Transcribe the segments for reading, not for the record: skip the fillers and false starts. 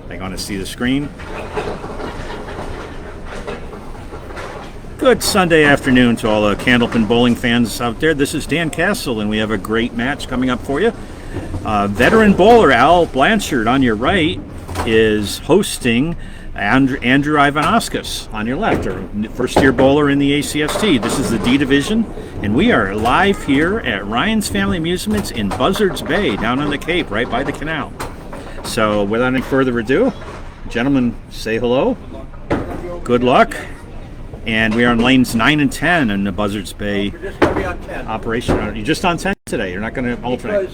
Hang on to see the screen. Good Sunday afternoon to all the Candlepin bowling fans out there. This is Dan Castle, and we have a great match coming up for you. Veteran bowler Al Blanchard on your right is hosting Andrew Ivanoskos on your left, a first-year bowler in the ACST. This is the D Division, and we are live here at Ryan's Family Amusements in Buzzards Bay, down on the Cape, right by the canal. So without any further ado, gentlemen, say hello. Good luck. And we are on lanes 9 and 10 in the Buzzards Bay operation. You're just on 10 today. You're not going to alternate.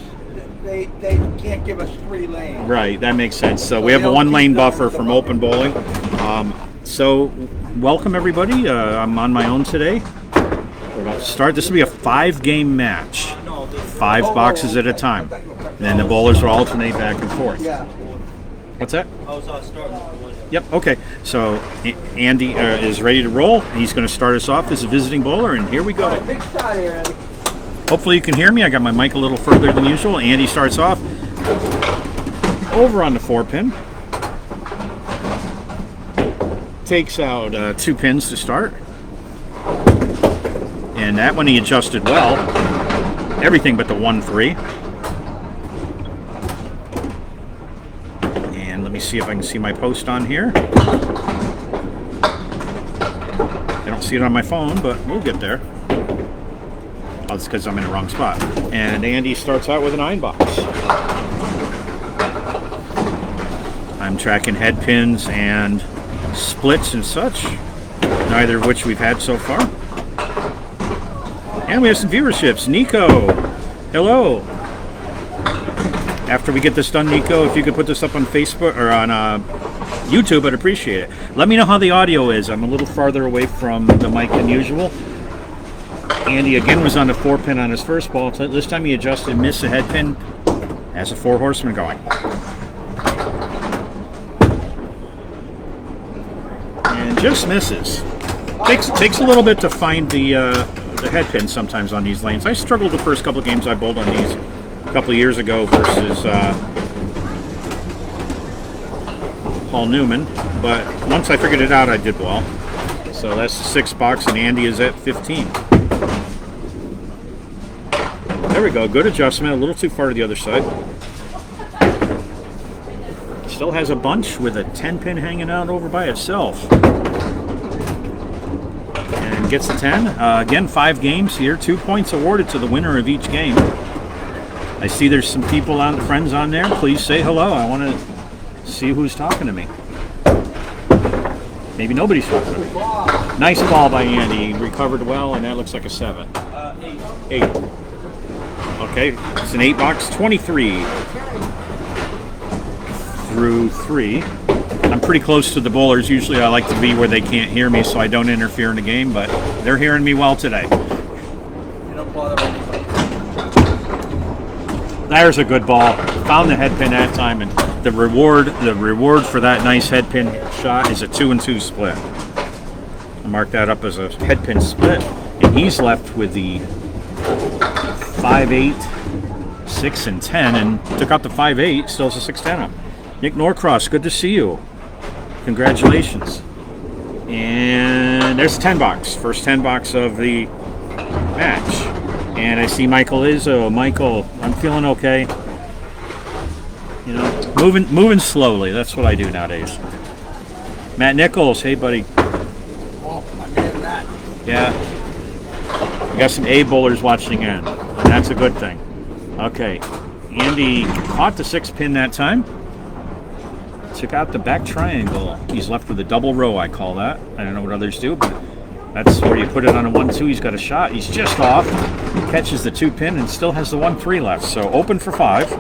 Because they can't give us 3 lanes. Right, that makes sense. So we have a 1-lane buffer from open bowling. So welcome everybody. I'm on my own today. We're about to start. This will be a 5-game match. 5 boxes at a time. And then the bowlers will alternate back and forth. Yeah. What's that? I was starting with one. Yep, okay. So Andy is ready to roll. He's going to start us off as a visiting bowler, and here we go. Big shot here, Andy. Hopefully you can hear me. I got my mic a little further than usual. Andy starts off over on the 4-pin. Takes out 2 pins to start. And that one he adjusted well. Everything but the 1-3. And let me see if I can see my post on here. I don't see it on my phone, but we'll get there. Oh, it's because I'm in the wrong spot. And Andy starts out with an iron box. I'm tracking head pins and splits and such, neither of which we've had so far. And we have some viewerships. Nico, hello. After we get this done, Nico, if you could put this up on Facebook or on YouTube, I'd appreciate it. Let me know how the audio is. I'm a little farther away from the mic than usual. Andy again was on the 4-pin on his first ball. This time he adjusted, missed a head pin, has a 4 horseman going. And just misses. Takes a little bit to find the head pin sometimes on these lanes. I struggled the first couple of games I bowled on these a couple of years ago versus Paul Newman, but once I figured it out, I did well. So that's the 6th box, and Andy is at 15. There we go, good adjustment, a little too far to the other side. Still has a bunch with a 10-pin hanging out over by itself. And gets the 10. Again, 5 games here, 2 points awarded to the winner of each game. I see there's some people friends on there. Please say hello. I want to see who's talking to me. Maybe nobody's talking to me. Nice ball by Andy. Recovered well, and that looks like a 7. 8. Okay, it's an 8 box. 23 through 3. I'm pretty close to the bowlers. Usually I like to be where they can't hear me so I don't interfere in the game, but they're hearing me well today. There's a good ball. Found the head pin that time, and the reward for that nice head pin shot is a 2-2 split. I'll mark that up as a head pin split, and he's left with the 5, 8, 6, and 10, and took out the 5, 8. Still has a 6-10 up. Nick Norcross, good to see you. Congratulations. And there's the 10 box. First 10 box of the match. And I see Michael Izzo. Michael, I'm feeling okay. You know, moving slowly. That's what I do nowadays. Matt Nichols, hey buddy. Oh, my man, Matt. Yeah. We got some A bowlers watching in, and that's a good thing. Okay. Andy caught the 6-pin that time. Took out the back triangle. He's left with a double row, I call that. I don't know what others do, but that's where you put it on a 1-2. He's got a shot. He's just off. Catches the 2-pin and still has the 1-3 left. So open for 5.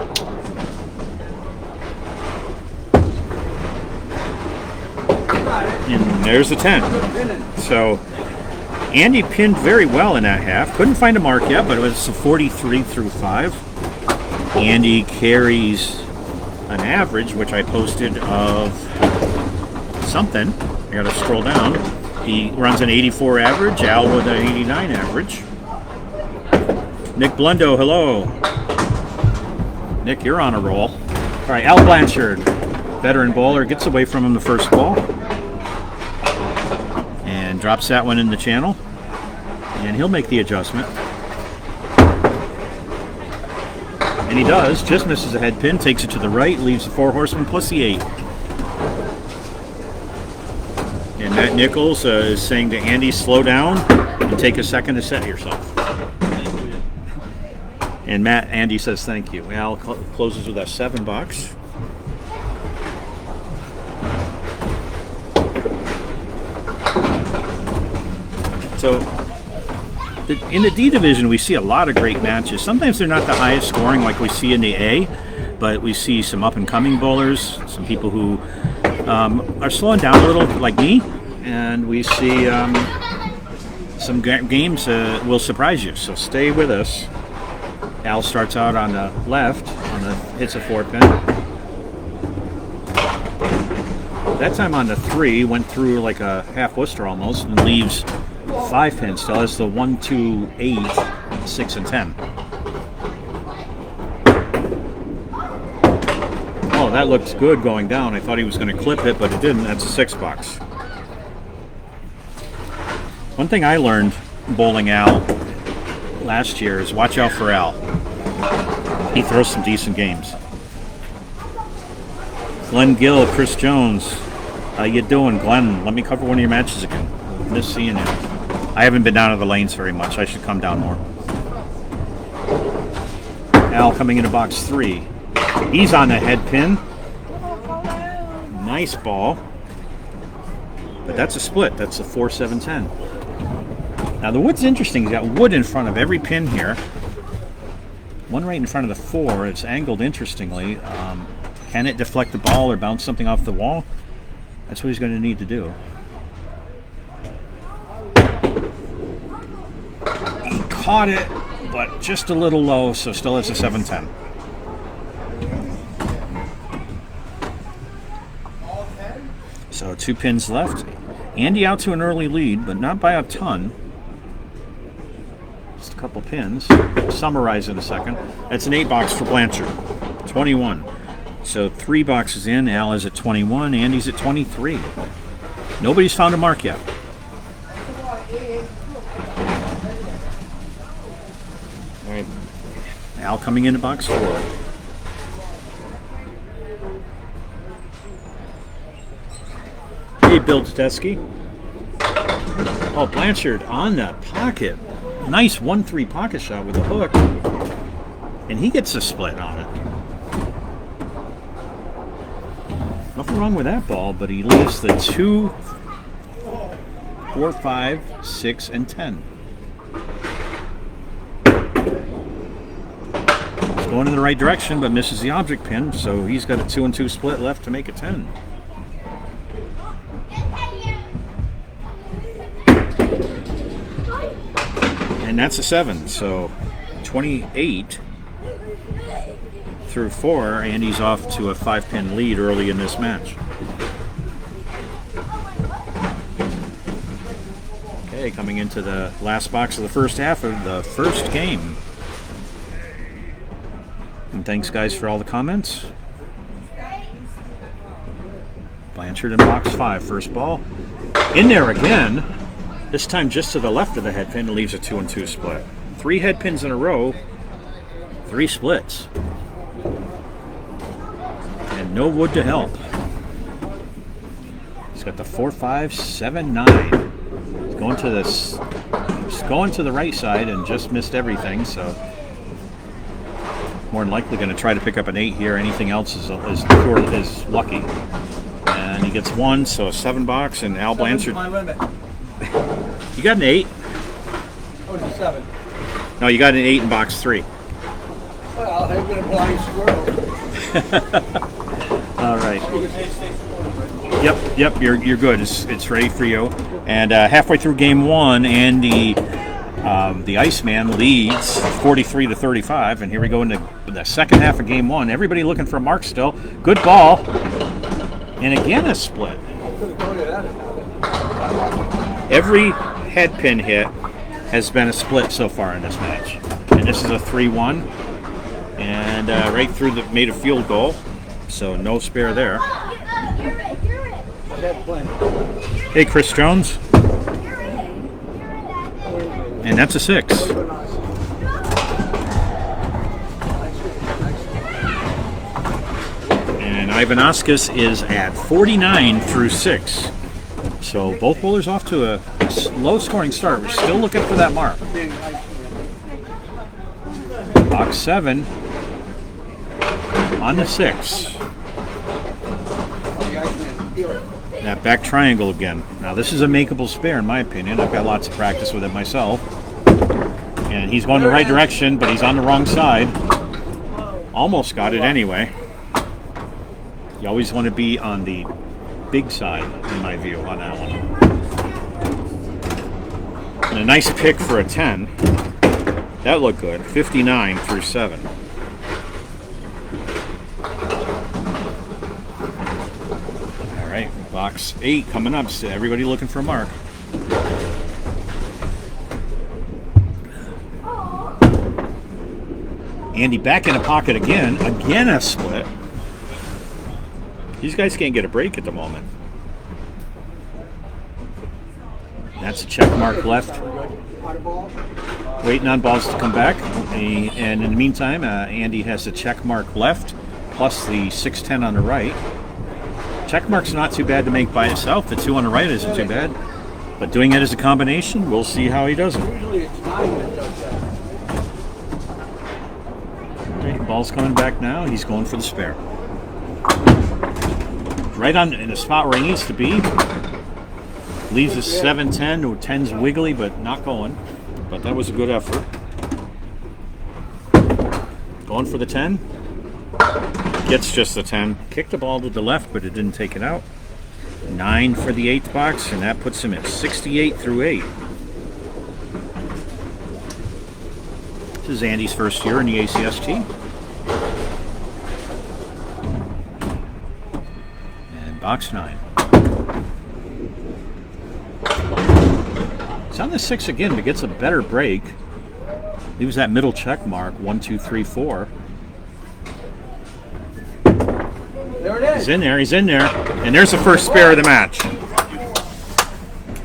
And there's the 10. So Andy pinned very well in that half. Couldn't find a mark yet, but it was a 43 through 5. Andy carries an average, which I posted of something. I gotta scroll down. He runs an 84 average, Al with an 89 average. Nick Blundo, hello. Nick, you're on a roll. All right, Al Blanchard. veteran bowler, gets away from him the first ball and drops that one in the channel, and he'll make the adjustment. And he does, just misses a head pin, takes it to the right, leaves the 4 horsemen plus the 8. And Matt Nichols is saying to Andy, slow down and take a second to set yourself. And Andy says thank you. Al closes with a $7. So in the D division, we see a lot of great matches. Sometimes they're not the highest scoring like we see in the A, but we see some up-and-coming bowlers, some people who are slowing down a little, like me, and we see some games will surprise you. So stay with us. Al starts out on the left, hits a 4-pin. That time on the 3, went through like a half Worcester almost, and leaves 5 pins. Still has the 1, 2, 8, 6, and 10. Oh, that looks good going down. I thought he was going to clip it, but it didn't. That's a $6. One thing I learned bowling Al last year is watch out for Al. He throws some decent games. Glenn Gill, Chris Jones. How you doing, Glenn? Let me cover one of your matches again. Miss seeing you. I haven't been down to the lanes very much. I should come down more. Al coming into box 3. He's on the head pin. Nice ball. But that's a split. That's a 4, 7, 10. Now the wood's interesting. He's got wood in front of every pin here. One right in front of the 4. It's angled interestingly. Can it deflect the ball or bounce something off the wall? That's what he's going to need to do. He caught it, but just a little low, so still has a 7-10. So 2 pins left. Andy out to an early lead, but not by a ton. Just a couple pins. Summarize in a second. That's an 8 for Blanchard. 21. So 3 boxes in. Al is at 21. Andy's at 23. Nobody's found a mark yet. All right. Al coming into box 4. Hey, Bill Tedeschi. Oh, Blanchard on the pocket. Nice 1-3 pocket shot with the hook. And he gets a split on it. Nothing wrong with that ball, but he leaves the 2, 4, 5, 6, and 10. He's going in the right direction, but misses the object pin, so he's got a 2 and 2 split left to make a 10. And that's a 7, so 28 through 4, and he's off to a 5-pin lead early in this match. Okay, coming into the last box of the first half of the first game. And thanks, guys, for all the comments. Blanchard in box 5, first ball. In there again. This time just to the left of the head pin, leaves a 2 and 2 split. 3 head pins in a row, 3 splits. And no wood to help. He's got the 4, 5, 7, 9. He's going to this. He's going to the right side and just missed everything. So more than likely going to try to pick up an 8 here. Anything else is lucky. And he gets 1, so a 7 box. And Al Blanchard. My limit. You got an 8. Oh, it's a 7. No, you got an 8 in box 3. Well, I've been a blind squirrel. All right. Yep, you're good. It's ready for you. And halfway through game 1, Andy, the Iceman, leads 43-35. And here we go into the second half of game 1. Everybody looking for a mark still. Good ball. And again a split. Every head pin hit has been a split so far in this match. And this is a 3-1. And right through made a field goal. So no spare there. That's plenty. Hey, Chris Jones. And that's a 6. And Ivanoskos is at 49 through 6. So both bowlers off to a low scoring start. We're still looking for that mark. Box 7 on the 6. That back triangle again. Now this is a makeable spare in my opinion. I've got lots of practice with it myself. And he's going the right direction, but he's on the wrong side. Almost got it anyway. You always want to be on the big side, in my view, on that one. And a nice pick for a 10. That looked good. 59 through 7. All right, box 8 coming up. So everybody looking for a mark. Andy back in the pocket again. Again a split. These guys can't get a break at the moment. That's a check mark left. Waiting on balls to come back. And in the meantime, Andy has a check mark left, plus the 6-10 on the right. Check mark's not too bad to make by itself. The 2 on the right isn't too bad. But doing it as a combination, we'll see how he does it. Right, ball's coming back now. He's going for the spare. Right on in the spot where he needs to be. Leaves a 7-10, or 10's wiggly, but not going. But that was a good effort. Going for the 10. Gets just the 10. Kicked the ball to the left, but it didn't take it out. 9 for the 8th box, and that puts him at 68 through 8. This is Andy's first year in the ACST. Box 9. It's on the 6 again, but gets a better break. Leaves that middle check mark. 1, 2, 3, 4. There it is. He's in there. He's in there. And there's the first spare of the match.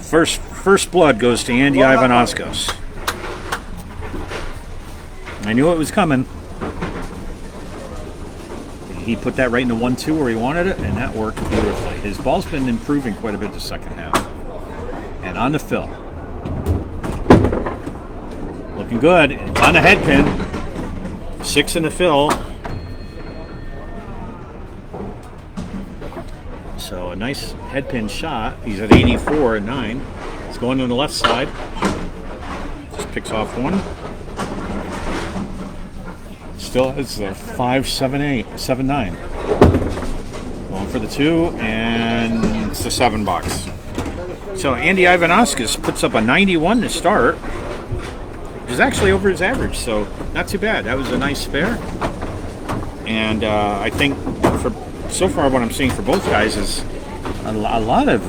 First blood goes to Andy Ivanoskos. I knew it was coming. He put that right in the 1-2 where he wanted it, and that worked beautifully. His ball's been improving quite a bit the second half. And on the fill. Looking good. It's on the head pin. 6 in the fill. So a nice head pin shot. He's at 84 at 9. It's going on the left side. Just picks off one. Still, it's a 5-7-8-7-9. Going for the 2, and it's the 7 box. So Andy Ivanoskos puts up a 91 to start. Which is actually over his average, so not too bad. That was a nice spare. And I think for so far what I'm seeing for both guys is a lot of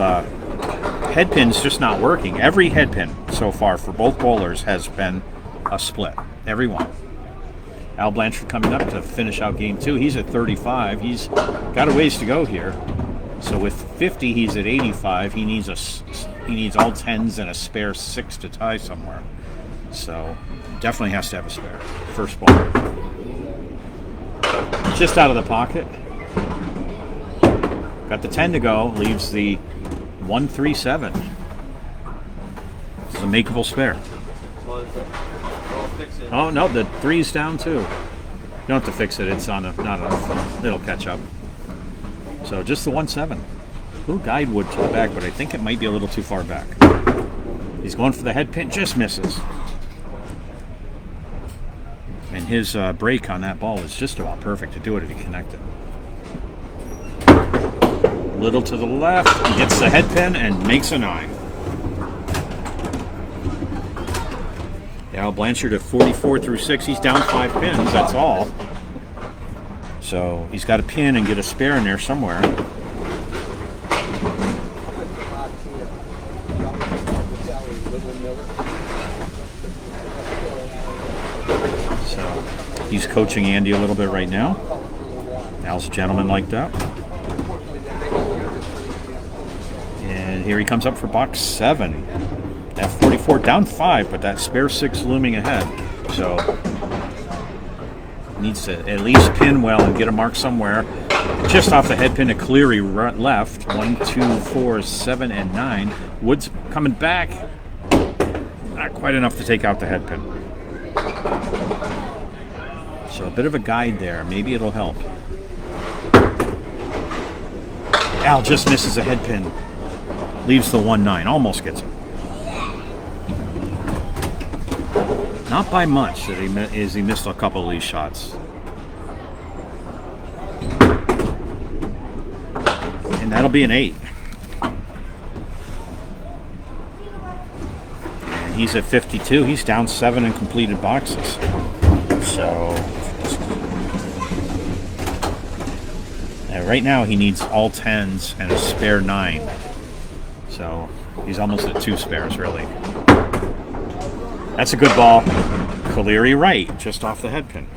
head pins just not working. Every head pin so far for both bowlers has been a split. Every one. Al Blanchard coming up to finish out game 2. He's at 35. He's got a ways to go here. So with 50, he's at 85. He needs all 10s and a spare 6 to tie somewhere. So definitely has to have a spare. First ball. Just out of the pocket. Got the 10 to go. Leaves the 1-3-7. It's a makeable spare. Oh no, the 3's down too. You don't have to fix it. It's on not enough. It'll catch up. So just the 1-7. Little guide wood to the back, but I think it might be a little too far back. He's going for the head pin, just misses. And his break on that ball is just about perfect to do it if he connected. Little to the left, he gets the head pin and makes a 9. Al Blanchard at 44 through 6. He's down 5 pins, that's all. So he's got to pin and get a spare in there somewhere. So he's coaching Andy a little bit right now. Al's a gentleman like that. And here he comes up for box 7. That 44 down 5, but that spare 6 looming ahead. So needs to at least pin well and get a mark somewhere. Just off the head pin, a Cleary left. 1, 2, 4, 7, and 9. Woods coming back. Not quite enough to take out the head pin. So a bit of a guide there. Maybe it'll help. Al just misses a head pin. Leaves the 1-9. Almost gets it. Not by much that he missed a couple of these shots. And that'll be an 8. And he's at 52. He's down 7 in completed boxes. So right now he needs all 10s and a spare 9. So he's almost at 2 spares, really. That's a good ball. Cleary right, just off the head pin.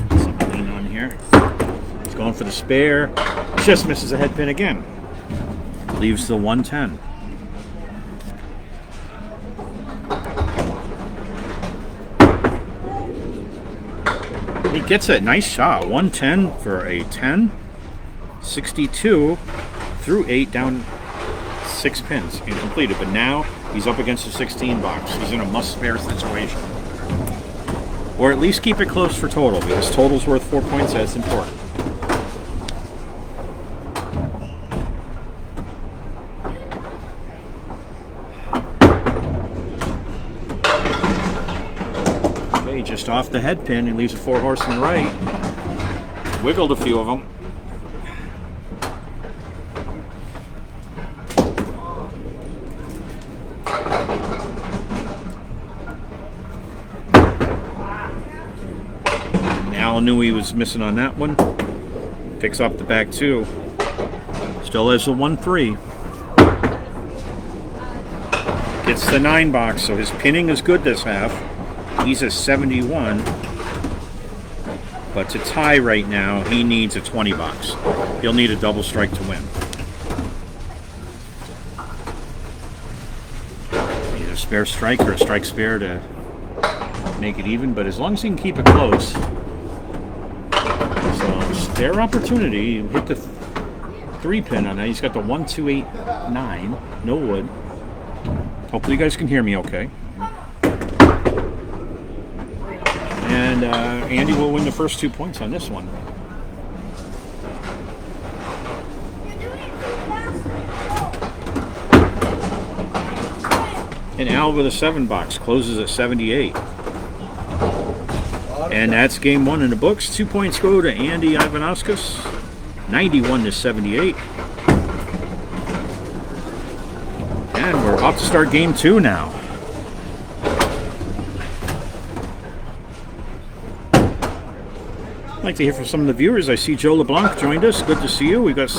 Some lean on here. He's going for the spare. Just misses a head pin again. Leaves the 110. He gets it. Nice shot. 110 for a 10. 62 through 8 down 6 pins and completed. But now he's up against a 16 box. He's in a must-spare situation. Or at least keep it close for total, because total's worth 4 points. That's important. Okay, just off the head pin. He leaves a 4-horse in the right. Wiggled a few of them. Al knew he was missing on that one. Picks up the back 2. Still has the 1-3. Gets the 9 box, so his pinning is good this half. He's a 71. But to tie right now, he needs a 20 box. He'll need a double strike to win. Need a spare strike or a strike spare to make it even, but as long as he can keep it close. Spare opportunity. Hit the 3 pin on that. He's got the 1, 2, 8, 9. No wood. Hopefully you guys can hear me okay. And Andy will win the first 2 points on this one. And Al with a 7 box closes at 78. And that's game 1 in the books. 2 points go to Andy Ivanoskos, 91 to 78. And we're about to start game 2 now. I'd like to hear from some of the viewers. I see Joe LeBlanc joined us. Good to see you. We've got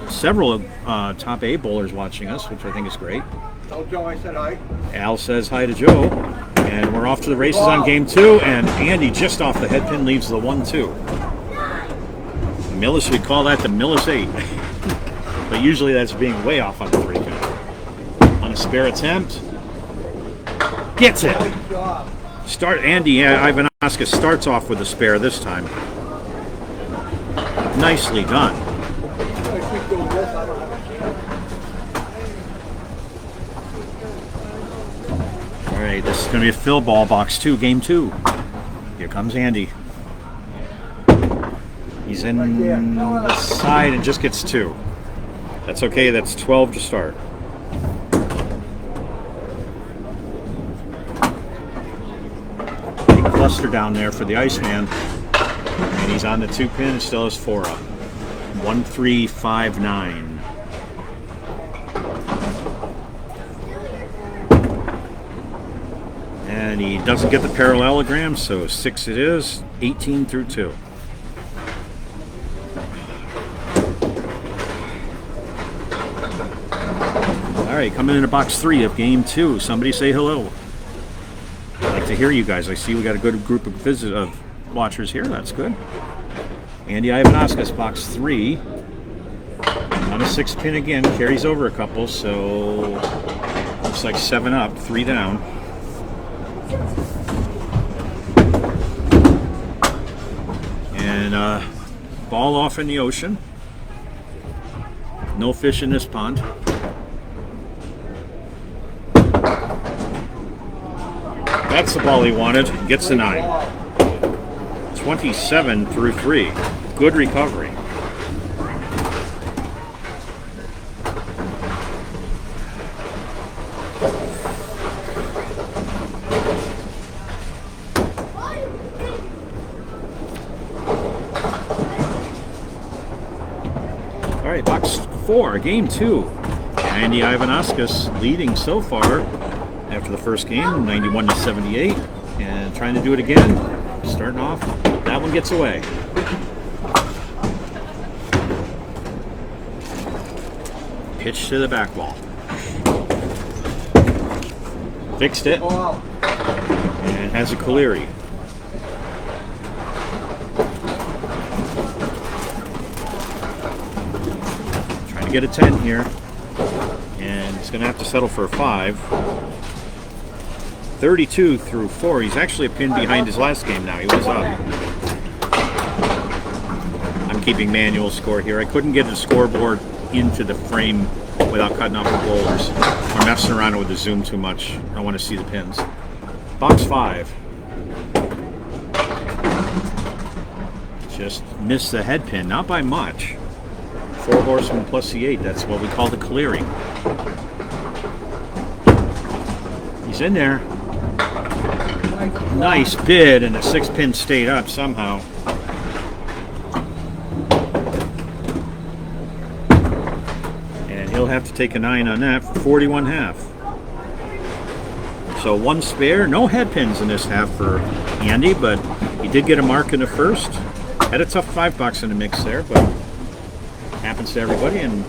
several top A bowlers watching us, which I think is great. Tell Joe I said hi. Al says hi to Joe. And we're off to the races on game 2, and Andy just off the head pin leaves the 1-2. Millis, we call that the Millis 8. But usually that's being way off on the 3 pin. On a spare attempt. Gets it. Andy Ivanoskos starts off with a spare this time. Nicely done. All right, this is going to be a fill ball, box 2, game 2. Here comes Andy. He's in the side and just gets 2. That's okay, that's 12 to start. Big cluster down there for the Iceman. And he's on the 2 pin and still has 4 up. 1, 3, 5, 9. And he doesn't get the parallelogram, so 6 it is, 18 through 2. All right, coming into box 3 of game 2. Somebody say hello. I'd like to hear you guys. I see we got a good group of watchers here. That's good. Andy Ivanoskos, box 3. On a 6-pin again, carries over a couple, so looks like 7 up, 3 down. And ball off in the ocean. No fish in this pond. That's the ball he wanted. Gets the 9. 27 through 3. Good recovery. All right, box 4, game 2. Andy Ivanoskos leading so far after the first game, 91 to 78, and trying to do it again. Starting off, that one gets away. Pitch to the back wall. Fixed it, and has a Caleri. Trying to get a 10 here, and he's going to have to settle for a 5. 32 through 4. He's actually a pin behind his last game now. He was up. I'm keeping manual score here. I couldn't get the scoreboard into the frame without cutting off the bowlers or messing around with the zoom too much. I want to see the pins. Box 5. Just missed the head pin, not by much. 4 horsemen plus the 8. That's what we call the Caleri. He's in there. Nice bid, and the 6-pin stayed up somehow. And he'll have to take a 9 on that for 41 half. So 1 spare, no head pins in this half for Andy, but he did get a mark in the first. Had a tough $5 in the mix there, but happens to everybody, and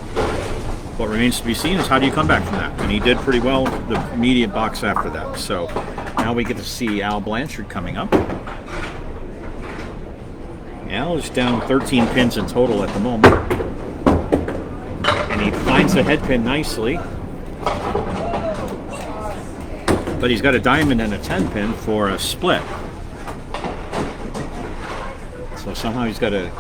what remains to be seen is how do you come back from that. And he did pretty well the immediate box after that. So now we get to see Al Blanchard coming up. Al is down 13 pins in total at the moment. And he finds the head pin nicely. But he's got a diamond and a 10 pin for a split. So somehow he's got to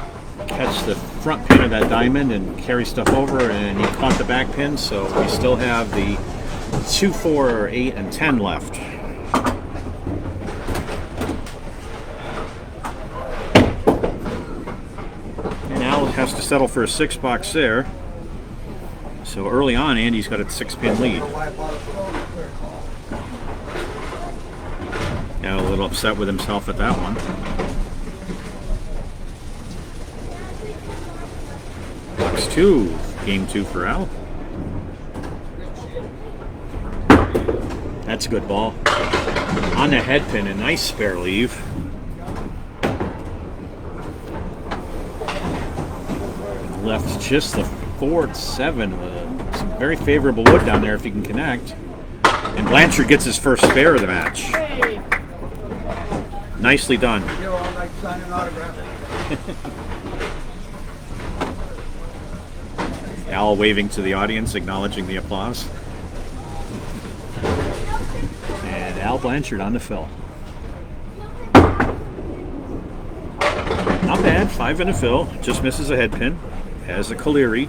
catch the front pin of that diamond and carry stuff over, and he caught the back pin, so we still have the 2, 4, 8, and 10 left. And Al has to settle for a 6 there. So early on, Andy's got a 6-pin lead. Now a little upset with himself at that one. Box 2, game 2 for Al. That's a good ball. On the head pin, a nice spare leave. Left just the 4-7 with some very favorable wood down there if he can connect. And Blanchard gets his first spare of the match. Nicely done. Al waving to the audience, acknowledging the applause. And Al Blanchard on the fill. Not bad, 5 in a fill. Just misses a head pin. Has a Caleri.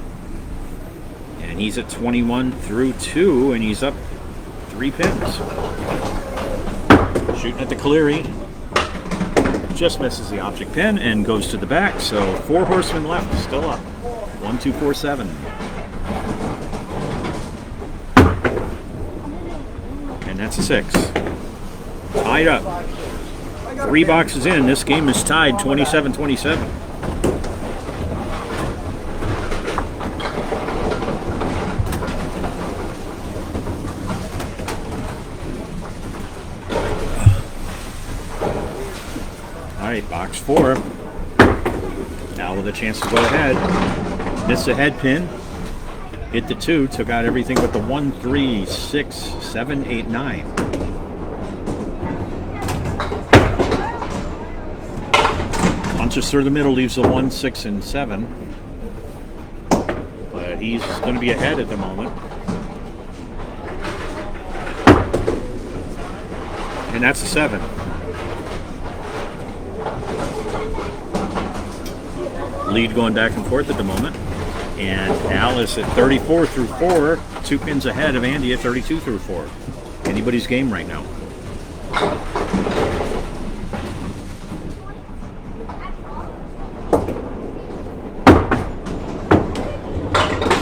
And he's at 21 through 2, and he's up 3 pins. Shooting at the Caleri. Just misses the object pin and goes to the back. So 4 horsemen left, still up. 1, 2, 4, 7. And that's a 6. Tied up. 3 boxes in. This game is tied 27-27. All right, box 4. Now with a chance to go ahead. Missed a head pin. Hit the 2. Took out everything but the 1, 3, 6, 7, 8, 9. Punches through the middle, leaves the 1, 6, and 7. But he's going to be ahead at the moment. And that's a 7. Lead going back and forth at the moment. And Al is at 34 through 4, 2 pins ahead of Andy at 32 through 4. Anybody's game right now.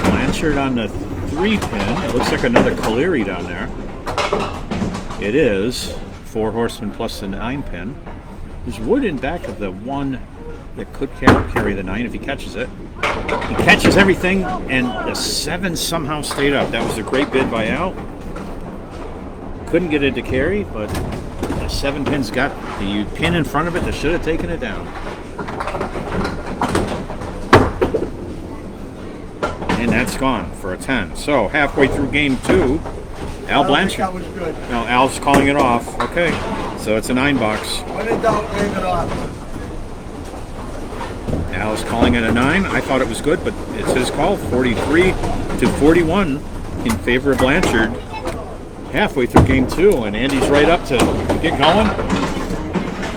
Blanchard on the 3 pin. It looks like another Caleri down there. It is 4 horsemen plus the 9 pin. There's wood in back of the 1 that could carry the 9 if he catches it. He catches everything, and the 7 somehow stayed up. That was a great bid by Al. Couldn't get it to carry, but the 7 pin's got the pin in front of it that should have taken it down. And that's gone for a 10. So halfway through game 2, Al Blanchard. That was good. No, Al's calling it off. Okay, so it's a 9 box. When in doubt, leave it off. Al is calling it a 9. I thought it was good, but it's his call. 43 to 41 in favor of Blanchard. Halfway through game 2, and Andy's right up to get going.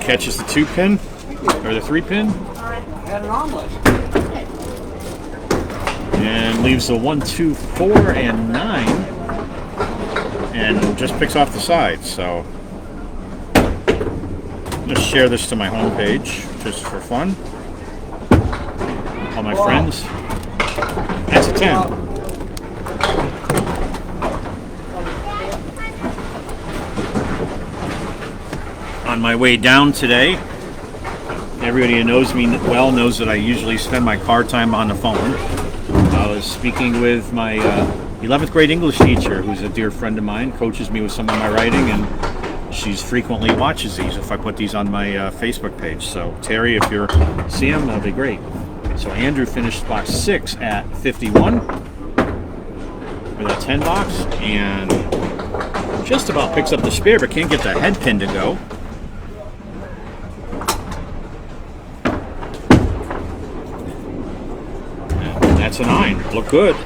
Catches the 2 pin or the 3 pin. Had an omelet. And leaves the 1, 2, 4, and 9, and just picks off the sides. So I'm going to share this to my homepage just for fun. All my friends. That's a 10. On my way down today, everybody who knows me well knows that I usually spend my car time on the phone. I was speaking with my 11th grade English teacher, who's a dear friend of mine, coaches me with some of my writing, and she's frequently watches these if I put these on my Facebook page. So Terry, if you see them, that'll be great. So Andrew finished box 6 at 51 with a 10 box, and just about picks up the spare, but can't get the head pin to go. That's a 9. Looked good,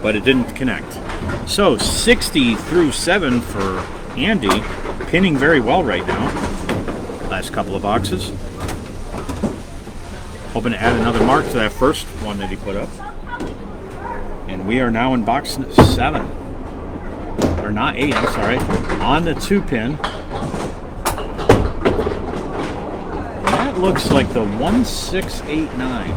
but it didn't connect. So 60 through 7 for Andy, pinning very well right now. Last couple of boxes. Hoping to add another mark to that first one that he put up. And we are now in box 7. Or not 8, I'm sorry. On the 2 pin. That looks like the 1, 6, 8, 9.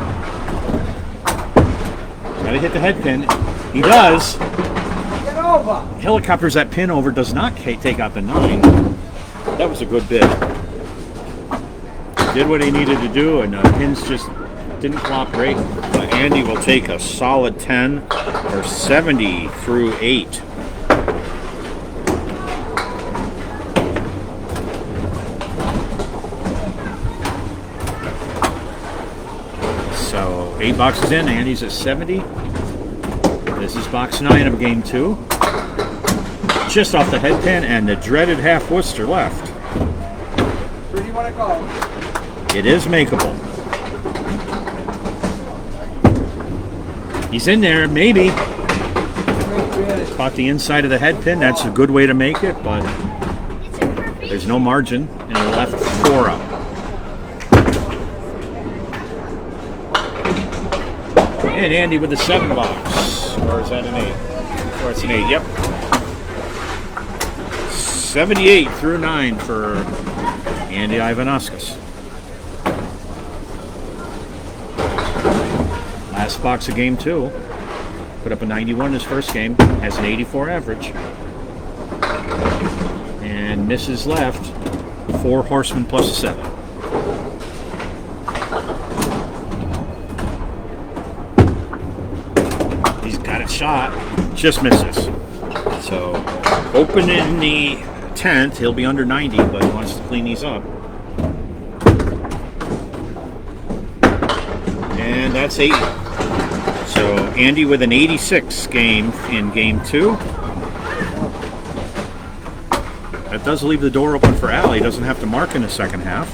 Gotta hit the head pin. He does. Get over. Helicopters that pin over, does not take out the 9. That was a good bid. Did what he needed to do, and the pins just didn't cooperate. But Andy will take a solid 10 or 70 through 8. So 8 boxes in, Andy's at 70. This is box 9 of game 2. Just off the head pin and the dreaded half Worcester left. Where do you want to go? It is makeable. He's in there, maybe. Caught the inside of the head pin. That's a good way to make it, but there's no margin, and he left 4 up. And Andy with the 7 box. Or is that an 8? Or it's an 8, yep. 78 through 9 for Andy Ivanoskos. Last box of game 2. Put up a 91 in his first game. Has an 84 average. And misses left 4 horsemen plus a 7. He's got it shot. Just misses. So open in the 10th. He'll be under 90, but he wants to clean these up. And that's 8. So Andy with an 86 game in game 2. That does leave the door open for Al. He doesn't have to mark in the second half.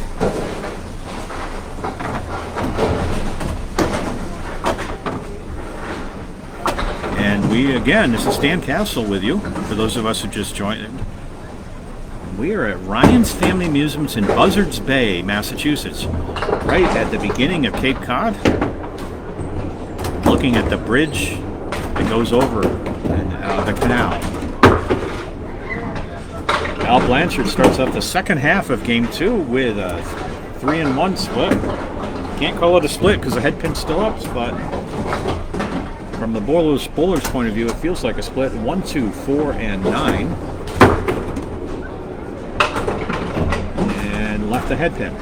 This is Stan Castle with you, for those of us who just joined. We are at Ryan's Family Amusements in Buzzards Bay, Massachusetts, right at the beginning of Cape Cod. Looking at the bridge that goes over the canal. Al Blanchard starts off the second half of game 2 with a 3-1 split. Can't call it a split because the head pin's still up, but from the bowler's point of view, it feels like a split. 1, 2, 4, and 9. And left the head pin.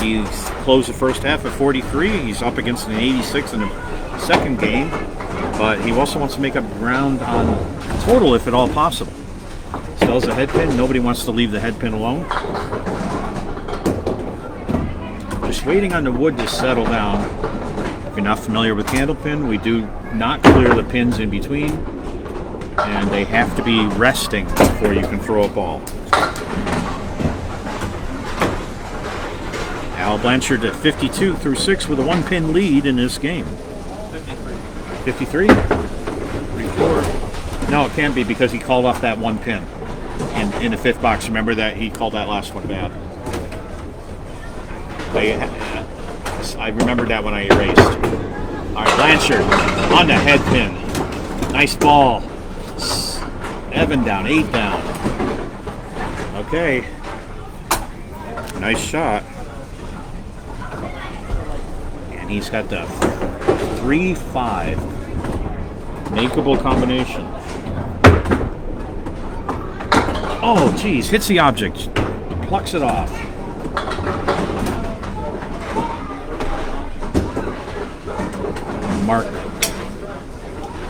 He's closed the first half at 43. He's up against an 86 in the second game, but he also wants to make up ground on total if at all possible. Sells the head pin. Nobody wants to leave the head pin alone. Just waiting on the wood to settle down. If you're not familiar with Candlepin, we do not clear the pins in between, and they have to be resting before you can throw a ball. Al Blanchard at 52 through 6 with a 1-pin lead in this game. 53? 34? No, it can't be because he called off that 1 pin in the 5th box. Remember that he called that last one bad. I remembered that when I erased. All right, Blanchard on the head pin. Nice ball. 7 down, 8 down. Okay. Nice shot. And he's got the 3-5 makeable combination. Oh, geez, hits the object, plucks it off.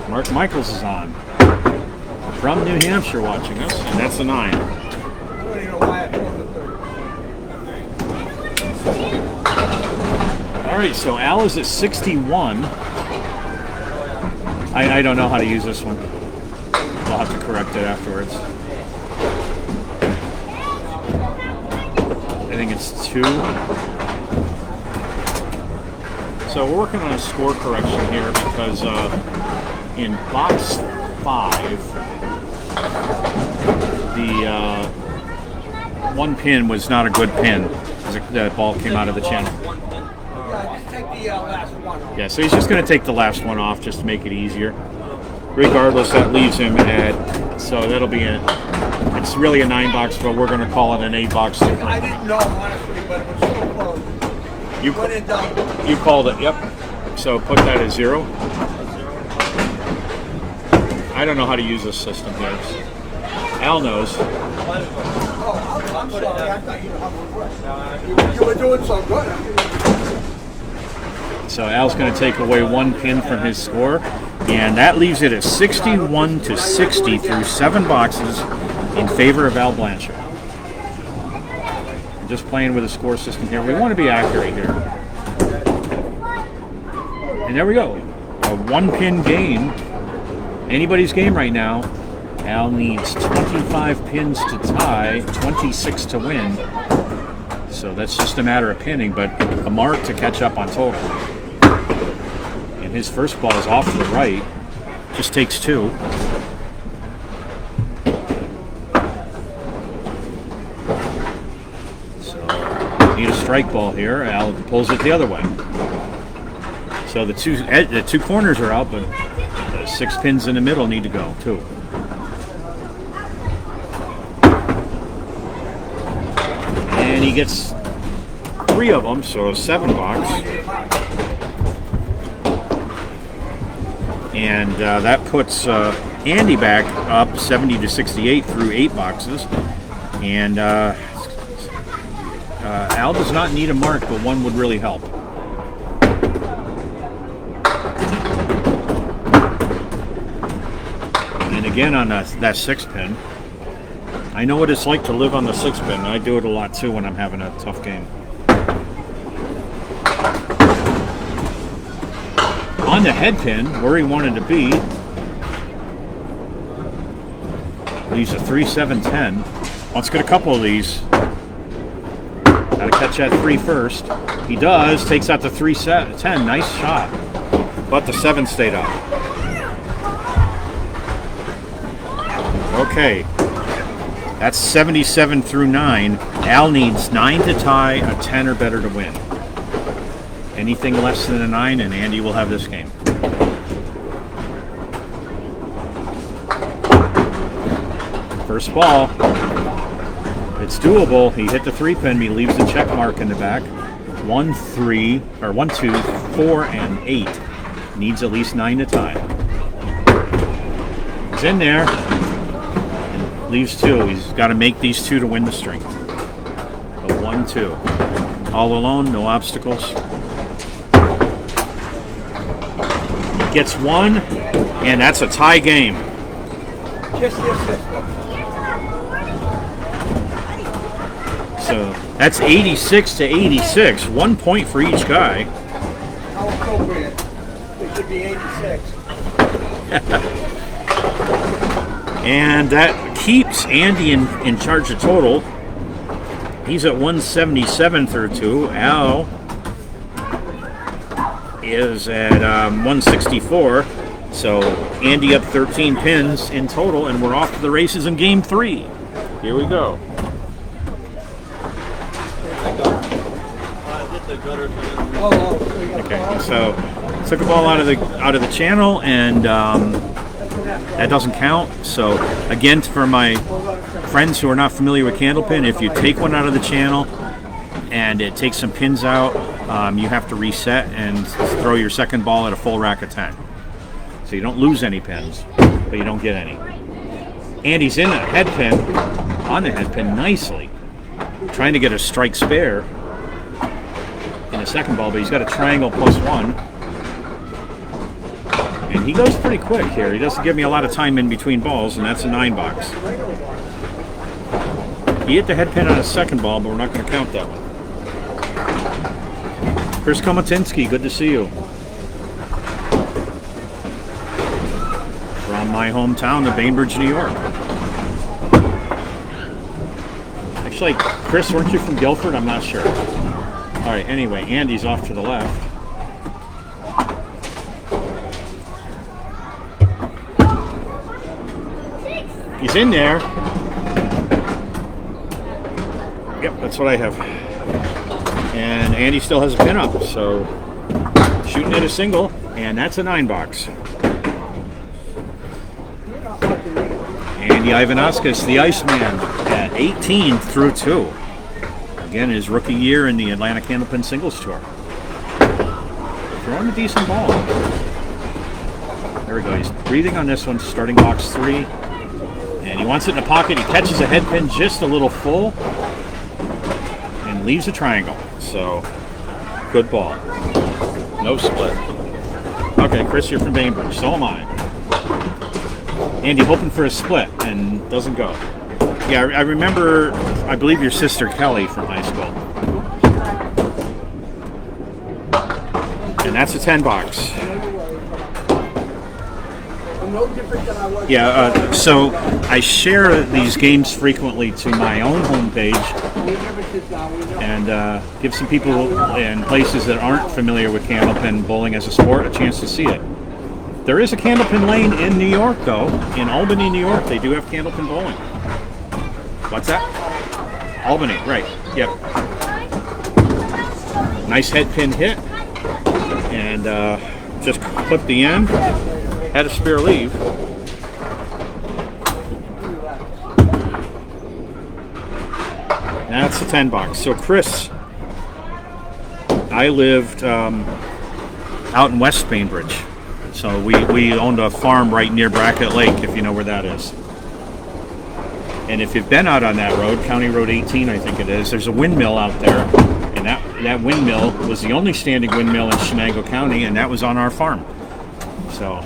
Mark Michaels is on from New Hampshire watching us, and that's a 9. All right, so Al is at 61. I don't know how to use this one. I'll have to correct it afterwards. I think it's 2. So we're working on a score correction here because in box 5, the 1 pin was not a good pin because the ball came out of the channel. Yeah, so he's just going to take the last one off just to make it easier. Regardless, that leaves him at, so that'll be it's really a 9 box, but we're going to call it an 8 box. I didn't know, honestly, but it was so close. You called it, yep. So put that at 0. I don't know how to use this system, guys. Al knows. Oh, I'm sorry. I thought you knew how it worked. You were doing so good. So Al's going to take away 1 pin from his score, and that leaves it at 61 to 60 through 7 boxes in favor of Al Blanchard. I'm just playing with a score system here. We want to be accurate here. And there we go. A 1-pin game. Anybody's game right now. Al needs 25 pins to tie, 26 to win. So that's just a matter of pinning, but a mark to catch up on total. And his first ball is off to the right. Just takes 2. So need a strike ball here. Al pulls it the other way. So the two corners are out, but the 6 pins in the middle need to go too. And he gets 3 of them, so a 7 box. And that puts Andy back up 70 to 68 through 8 boxes. And Al does not need a mark, but 1 would really help. And again on that 6 pin. I know what it's like to live on the 6 pin. I do it a lot too when I'm having a tough game. On the head pin, where he wanted to be, leaves a 3, 7, 10. Let's get a couple of these. Got to catch that 3 first. He does. Takes out the 3, 10. Nice shot. But the 7 stayed up. Okay. That's 77 through 9. Al needs 9 to tie, a 10 or better to win. Anything less than a 9 and Andy will have this game. First ball. It's doable. He hit the 3-pin. He leaves the check mark in the back. 1, 3, or 1, 2, 4, and 8. Needs at least 9 to tie. He's in there. And leaves 2. He's got to make these 2 to win the string. A 1, 2. All alone, no obstacles. Gets 1, and that's a tie game. Just this. So that's 86 to 86. 1 point for each guy. How appropriate. It should be 86. And that keeps Andy in charge of total. He's at 177 through 2. Al is at 164. So Andy up 13 pins in total, and we're off to the races in game 3. Here we go. Okay, so took a ball out of the channel, and that doesn't count. So again, for my friends who are not familiar with Candlepin, if you take one out of the channel and it takes some pins out, you have to reset and throw your second ball at a full rack of 10. So you don't lose any pins, but you don't get any. Andy's in the head pin, on the head pin nicely, trying to get a strike spare in the second ball, but he's got a triangle +1. And he goes pretty quick here. He doesn't give me a lot of time in between balls, and that's a 9 box. He hit the head pin on his second ball, but we're not going to count that one. Chris Komatinsky, good to see you. From my hometown of Bainbridge, New York. Actually, Chris, weren't you from Guilford? I'm not sure. All right, anyway, Andy's off to the left. He's in there. Yep, that's what I have. And Andy still has a pin up, so shooting at a single, and that's a 9 box. Andy Ivanoskos, the Iceman, at 18 through 2. Again, his rookie year in the Atlanta Candlepin Singles Tour. Throwing a decent ball. There we go. He's breathing on this one, starting box 3. And he wants it in the pocket. He catches a head pin just a little full and leaves a triangle. So, good ball. No split. Okay, Chris, you're from Bainbridge. So am I. Andy hoping for a split and doesn't go. Yeah, I remember, I believe your sister Kelly from high school. And that's a 10 box. Yeah, so I share these games frequently to my own homepage and give some people in places that aren't familiar with Candlepin bowling as a sport a chance to see it. There is a Candlepin lane in New York, though. In Albany, New York, they do have Candlepin bowling. What's that? Albany, right. Yep. Nice head pin hit. And just clipped the end. Had a spare leave. That's the 10 box. So Chris, I lived out in West Bainbridge. So we owned a farm right near Brackett Lake, if you know where that is. And if you've been out on that road, County Road 18, I think it is, there's a windmill out there. And that windmill was the only standing windmill in Chenango County, and that was on our farm. So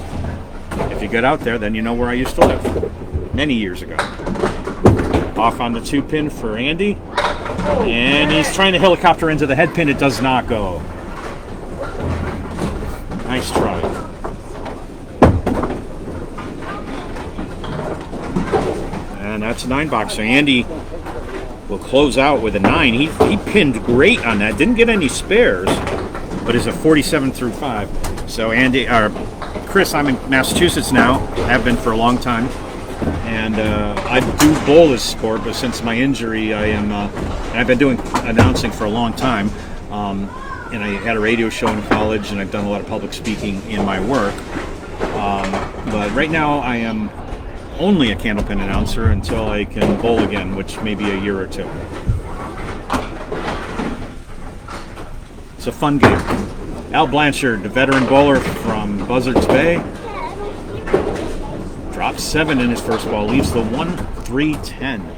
if you get out there, then you know where I used to live many years ago. Off on the 2-pin for Andy. And he's trying to helicopter into the head pin. It does not go. Nice try. And that's a 9 box. So Andy will close out with a 9. He pinned great on that. Didn't get any spares, but is a 47 through 5. So Chris, I'm in Massachusetts now. Have been for a long time. And I do bowl this sport, but since my injury, and I've been doing announcing for a long time. And I had a radio show in college, and I've done a lot of public speaking in my work. But right now, I am only a Candlepin announcer until I can bowl again, which may be a year or two. It's a fun game. Al Blanchard, the veteran bowler from Buzzards Bay, drops 7 in his first ball, leaves the 1-3-10.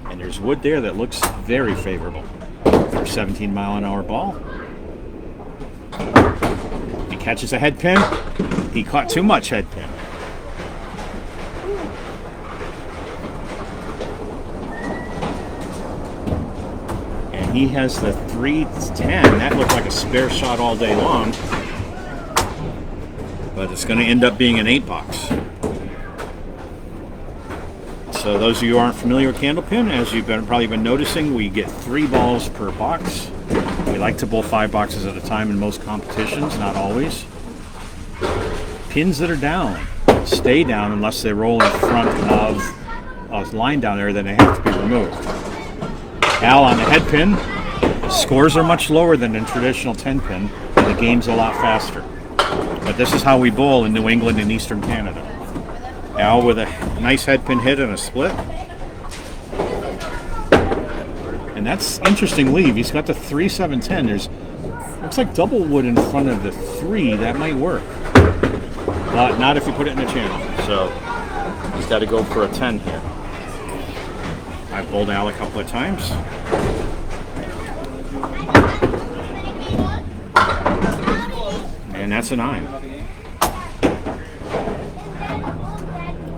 And there's wood there that looks very favorable for a 17-mile-an-hour ball. He catches a head pin. He caught too much head pin. And he has the 3-10. That looked like a spare shot all day long. But it's going to end up being an 8-box. So those of you who aren't familiar with Candlepin, as you've probably been noticing, we get 3 balls per box. We like to bowl 5 boxes at a time in most competitions, not always. Pins that are down stay down unless they roll in front of a line down there, then they have to be removed. Al on the head pin. Scores are much lower than in traditional 10 pin, and the game's a lot faster. But this is how we bowl in New England and Eastern Canada. Al with a nice head pin hit and a split. And that's interesting leave. He's got the 3-7-10. There's looks like double wood in front of the 3. That might work. But not if you put it in the channel. So he's got to go for a 10 here. I've bowled Al a couple of times. And that's a 9.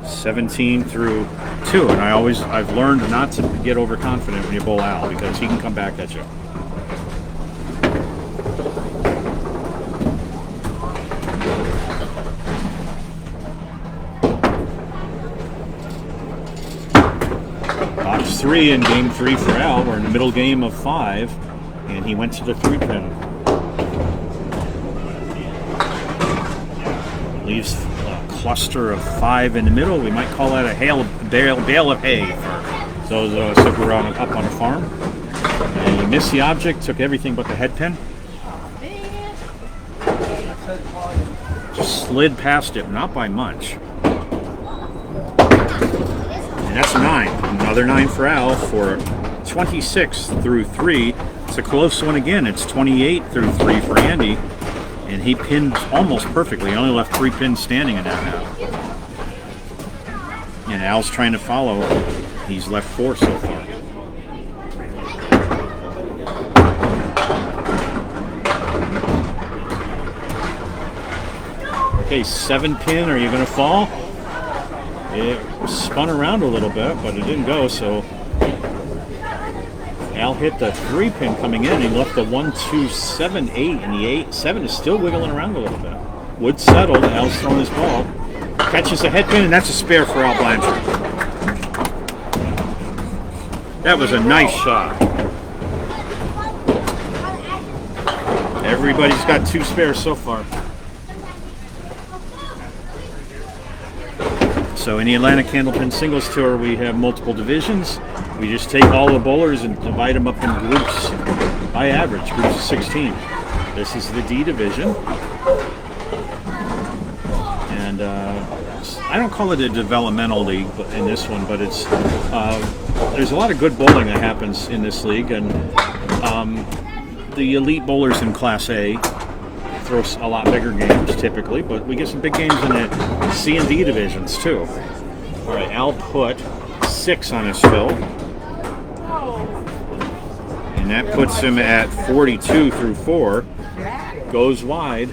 17 through 2, and I've learned not to get overconfident when you bowl Al, because he can come back at you. Box 3 in game 3 for Al. We're in the middle game of 5, and he went to the 3-pin. Leaves cluster of 5 in the middle. We might call that a bale of hay for those of us who grew up on a farm. And he missed the object, took everything but the head pin. Just slid past it, not by much. And that's a 9. Another 9 for Al for 26 through 3. It's a close one again. It's 28 through 3 for Andy. And he pinned almost perfectly. He only left 3 pins standing in that half. And Al's trying to follow. He's left 4 so far. Okay, 7 pin. Are you going to fall? It spun around a little bit, but it didn't go, so Al hit the 3 pin coming in. He left the 1-2-7-8, and the 8-7 is still wiggling around a little bit. Wood settled. Al's throwing his ball. Catches a head pin, and that's a spare for Al Blanchard. That was a nice shot. Everybody's got 2 spares so far. So in the Atlantic Candlepin Singles Tour, we have multiple divisions. We just take all the bowlers and divide them up in groups by average, groups of 16. This is the D division. And I don't call it a developmental league in this one, but it's there's a lot of good bowling that happens in this league. And the elite bowlers in Class A throw a lot bigger games typically, but we get some big games in the C and D divisions too. All right, Al put 6 on his fill. And that puts him at 42 through 4. Goes wide.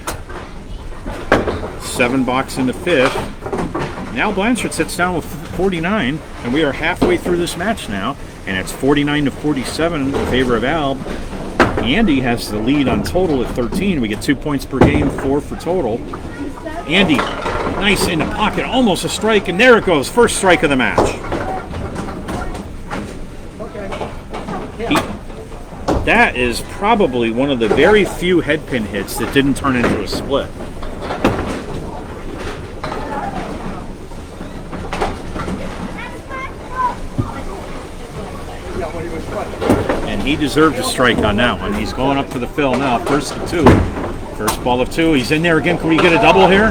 7 box in the 5th. Now Blanchard sits down with 49, and we are halfway through this match now, and it's 49 to 47 in favor of Al. Andy has the lead on total at 13. We get 2 points per game, 4 for total. Andy, nice in the pocket, almost a strike, and there it goes. First strike of the match. That is probably one of the very few headpin hits that didn't turn into a split. he deserved a strike on that one. He's going up to the fill now. First of 2. First ball of 2. He's in there again. Can we get a double here?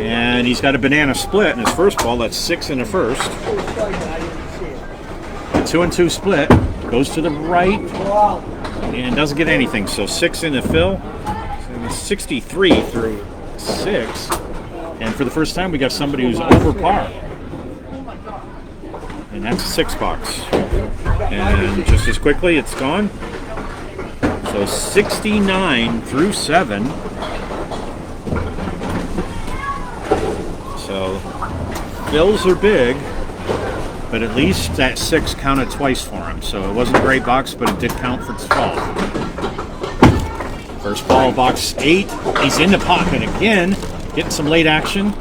And he's got a banana split in his first ball. That's 6 in the first. A 2-2 split. Goes to the right. And doesn't get anything. So 6 in the fill. 63 through 6. And for the first time, we got somebody who's over par. And that's a 6 box. And just as quickly, it's gone. So 69 through 7. So fills are big, but at least that 6 counted twice for him. So it wasn't a great box, but it did count for 12. First ball, box 8. He's in the pocket again, getting some late action.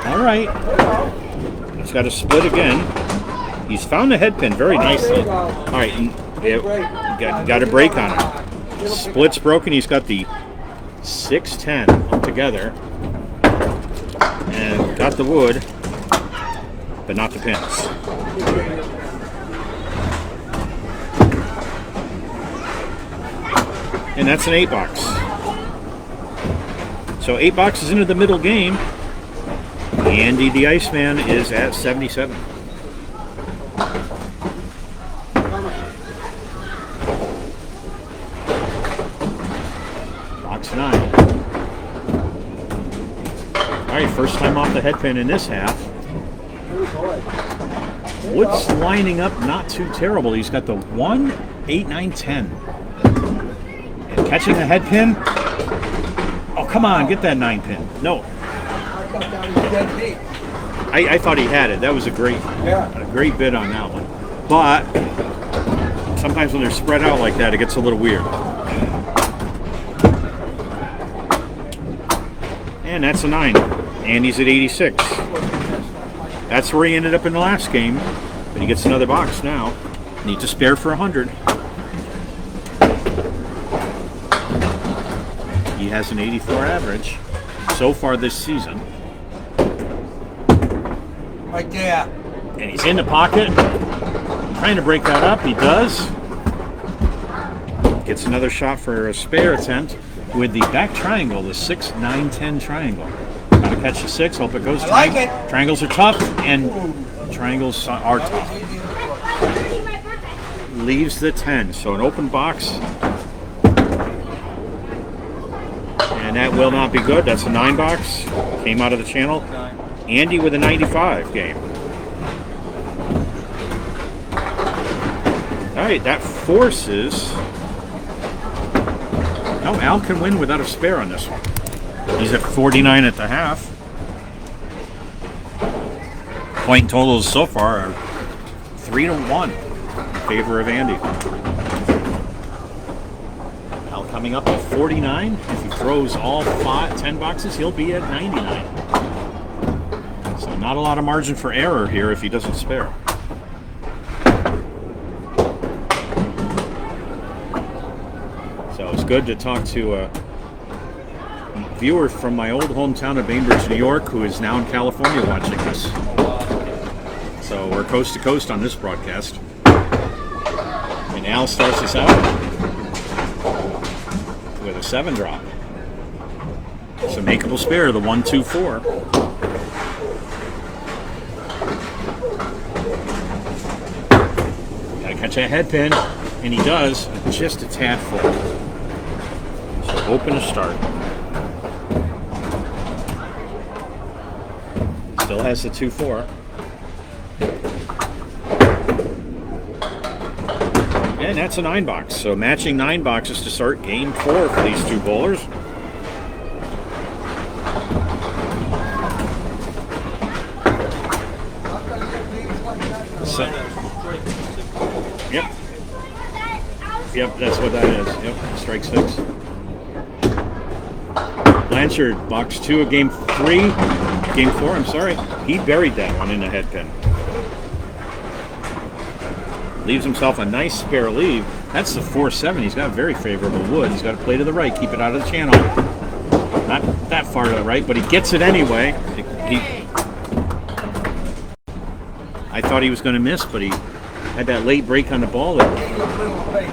All right. He's got a split again. He's found the head pin very nicely. All right, got a break on it. Split's broken. He's got the 6-10 together. And got the wood, but not the pins. And that's an 8 box. So 8 boxes into the middle game. Andy the Iceman is at 77. Box 9. Alright, first time off the head pin in this half. Wood's lining up not too terrible. He's got the 1, 8, 9, 10. And catching the head pin. Oh, come on, get that 9 pin. No. I thought he had it. That was a great bid on that one. But sometimes when they're spread out like that, it gets a little weird. And that's a 9. Andy's at 86. That's where he ended up in the last game. But he gets another box now. Need to spare for 100. He has an 84 average so far this season. Right there. And he's in the pocket. Trying to break that up. He does. Gets another shot for a spare attempt with the back triangle, the 6, 9, 10 triangle. Gotta catch the 6. Hope it goes. I like it. Triangles are tough, and triangles are tough. Leaves the 10. So an open box. And that will not be good. That's a 9 box. Came out of the channel. Andy with a 95 game. All right, that forces. No, Al can win without a spare on this one. He's at 49 at the half. Point totals so far are 3-1 in favor of Andy. Al coming up at 49. If he throws all 10 boxes, he'll be at 99. So not a lot of margin for error here if he doesn't spare. So it's good to talk to a viewer from my old hometown of Bainbridge, New York, who is now in California watching this. So we're coast to coast on this broadcast. And Al starts us out with a 7 drop. It's a makeable spare, the 1, 2, 4. Gotta catch that head pin, and he does, just a tad full. So open to start. Still has the 2, 4. And that's a 9 box. So matching 9 boxes to start game 4 for these two bowlers. So, yep, that's what that is. Yep, strike 6. Blanchard, box 2 of game 3. Game 4, I'm sorry. He buried that one in the head pin. Leaves himself a nice spare leave. That's the 4-7. He's got a very favorable wood. He's got to play to the right, keep it out of the channel. Not that far to the right, but he gets it anyway. I thought he was going to miss, but he Had that late break on the ball. That Give you a little faith.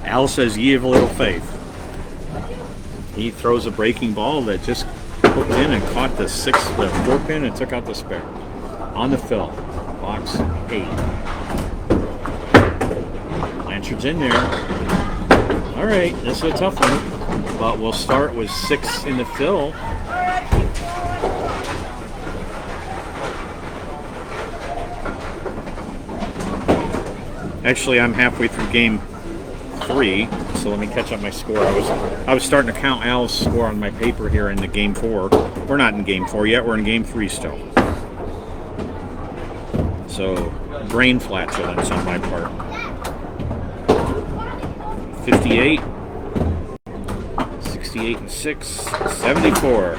Al says, "Ye have a little faith." He throws a breaking ball that just hooked in and caught the 4 pin and took out the spare. On the fill, box 8. Blanchard's in there. All right, this is a tough one, but we'll start with 6 in the fill. Actually, I'm halfway through game 3, so let me catch up my score. I was starting to count Al's score on my paper here in the game 4. We're not in game 4 yet. We're in game 3 still. So brain flatulence on my part. 58, 68 and 6, 74.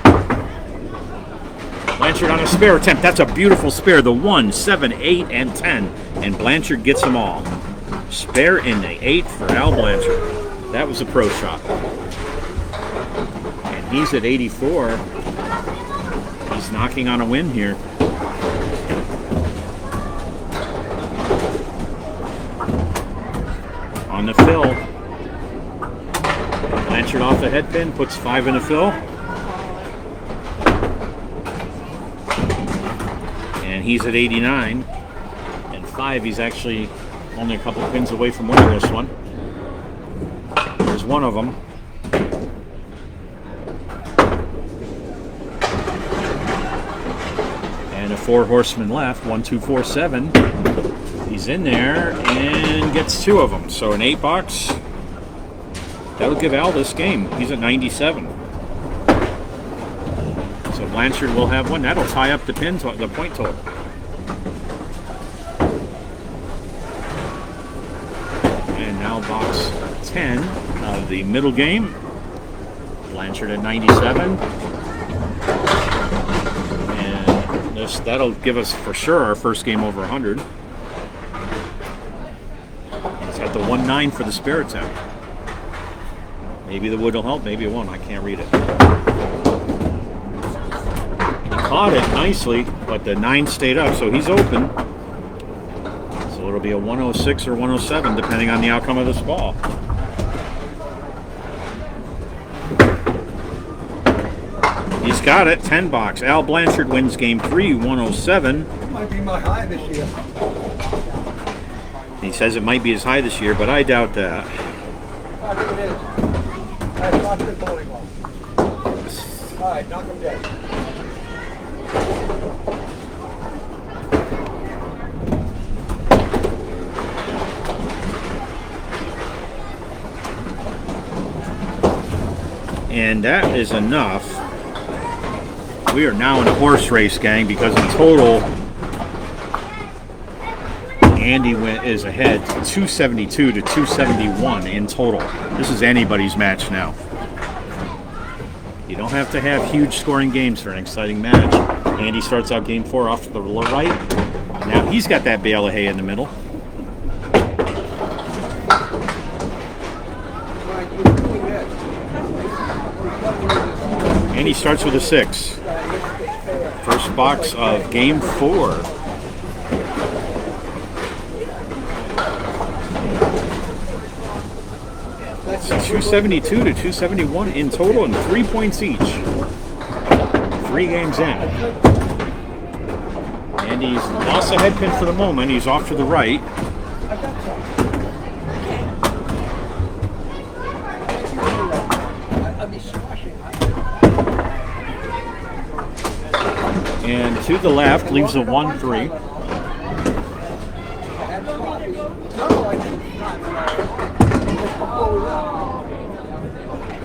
Blanchard on a spare attempt. That's a beautiful spare. The 1, 7, 8, and 10. And Blanchard gets them all. Spare in the 8 for Al Blanchard. That was a pro shot. And he's at 84. He's knocking on a win here. On the fill. Blanchard off the head pin, puts 5 in the fill. And he's at 89. And 5, he's actually only a couple of pins away from winning this one. There's one of them. And a 4 horseman left, 1, 2, 4, 7. He's in there and gets 2 of them. So an 8 box. That'll give Al this game. He's at 97. So Blanchard will have one. That'll tie up the the point total. And now box 10 of the middle game. Blanchard at 97. And that'll give us for sure our first game over 100. He's got the 1-9 for the spare attempt. Maybe the wood will help, maybe it won't. I can't read it. He caught it nicely, but the 9 stayed up, so he's open. So it'll be a 106 or 107, depending on the outcome of this ball. He's got it, 10 box. Al Blanchard wins game 3, 107. Might be my high this year. He says it might be his high this year, but I doubt that. I think it is. That's not good bowling ball. All right, knock him dead. And that is enough. We are now in a horse race, gang, because in total, Andy is ahead 272 to 271 in total. This is anybody's match now. You don't have to have huge scoring games for an exciting match. Andy starts out game 4 off to the right. Now he's got that bale of hay in the middle. Andy starts with a 6. First box of game 4. It's 272 to 271 in total and 3 points each. 3 games in. And he's lost a head pin for the moment. He's off to the right. And to the left leaves a 1-3.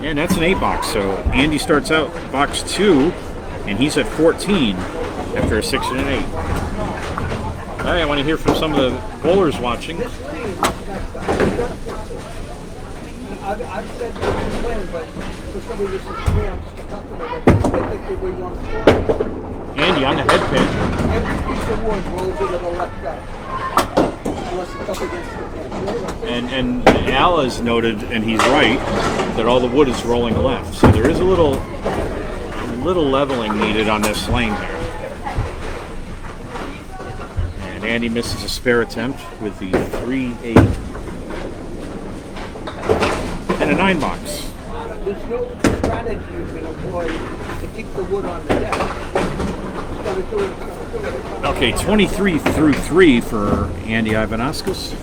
And that's an 8 box. So Andy starts out box 2, and he's at 14 after a 6 and an 8. All right, I want to hear from some of the bowlers watching. I've said when, but for somebody this is clear, I'm just a customer, but I think they really want to score. Andy on the head pin. Every piece of wood rolls into the left guy. Unless it's up against the pin. And Al has noted, and he's right, that all the wood is rolling left. So there is a little leveling needed on this lane here. And Andy misses a spare attempt with the 3-8 and a 9 box. There's no strategy you can employ to keep the wood on the deck. It's gotta do it. Okay, 23 through 3 for Andy Ivanoskos.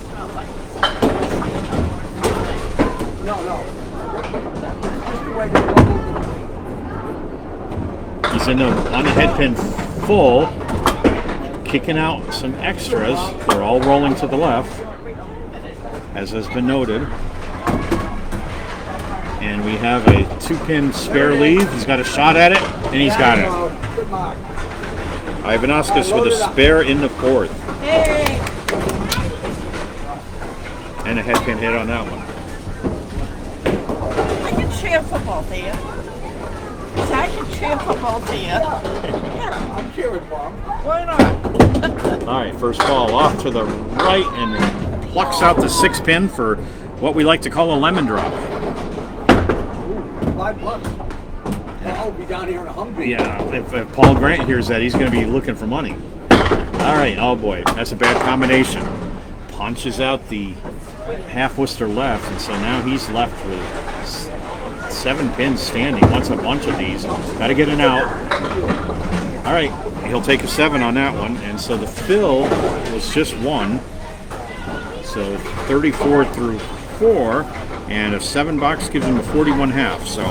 No. Just the way they bubbled it. He's on the head pin full, kicking out some extras. They're all rolling to the left, as has been noted. And we have a 2-pin spare lead. He's got a shot at it, and he's got it. Good mark. Ivanoskos with a spare in the 4th. Hey! And a head pin hit on that one. I can cheer for both of you. So I can cheer for both of you. Yeah, I'm cheering for him. why not? All right, first ball off to the right and plucks out the 6-pin for what we like to call a lemon drop. $5. I'll be down here in a Humvee. Yeah, if Paul Grant hears that, he's going to be looking for money. All right, oh boy, that's a bad combination. Punches out the half Worcester left, and so now he's left with 7 pins standing. Wants a bunch of these. Got to get an out. All right, he'll take a 7 on that one, and so the fill was just 1. So 34 through 4, and a 7 box gives him a 41 half. So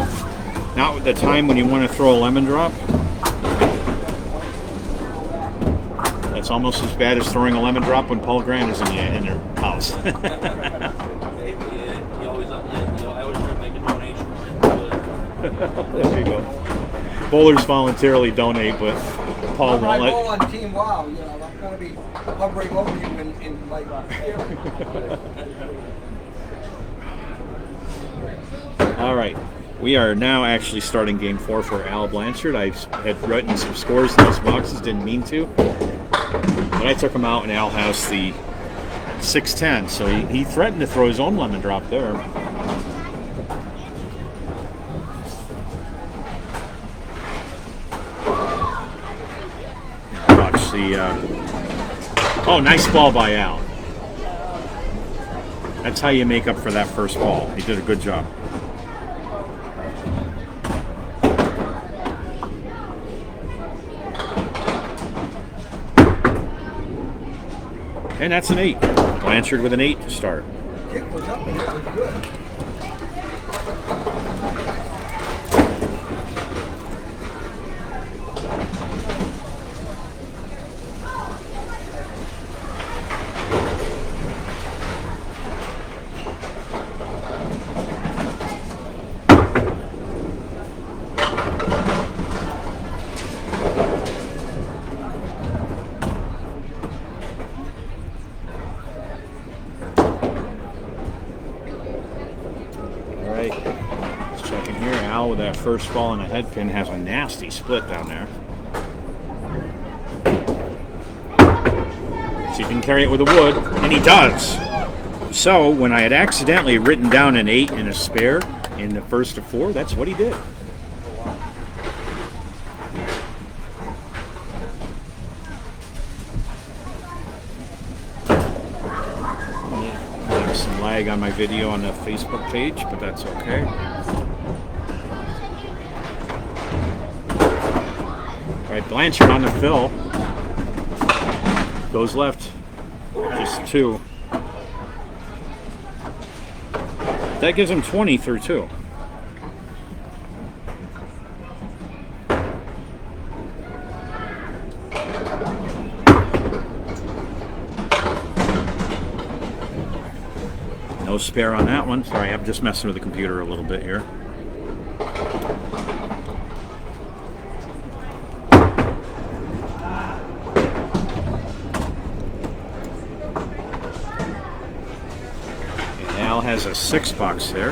not the time when you want to throw a lemon drop. That's almost as bad as throwing a lemon drop when Paul Grant is in your house. I always try to make a donation. There you go. Bowlers voluntarily donate, but Paul I won't let. roll on Team Wow. You know, I'm going to be hovering over you in like. All right. We are now actually starting game 4 for Al Blanchard. I had written some scores in those boxes, didn't mean to. But I took him out, and Al has the 6-10. So he threatened to throw his own lemon drop there. Watch the. Oh, nice ball by Al. That's how you make up for that first ball. He did a good job. And that's an 8. Blanchard with an 8 to start. Kick was up and it was good. With that first ball and a head pin has a nasty split down there. So he can carry it with a wood, and he does. So when I had accidentally written down an 8 and a spare in the first of 4, that's what he did. There's some lag on my video on the Facebook page, but that's okay. All right, Blanchard on the fill. Goes left. Just 2. That gives him 20 through 2. No spare on that one. Sorry, I'm just messing with the computer a little bit here. Has a 6 box there.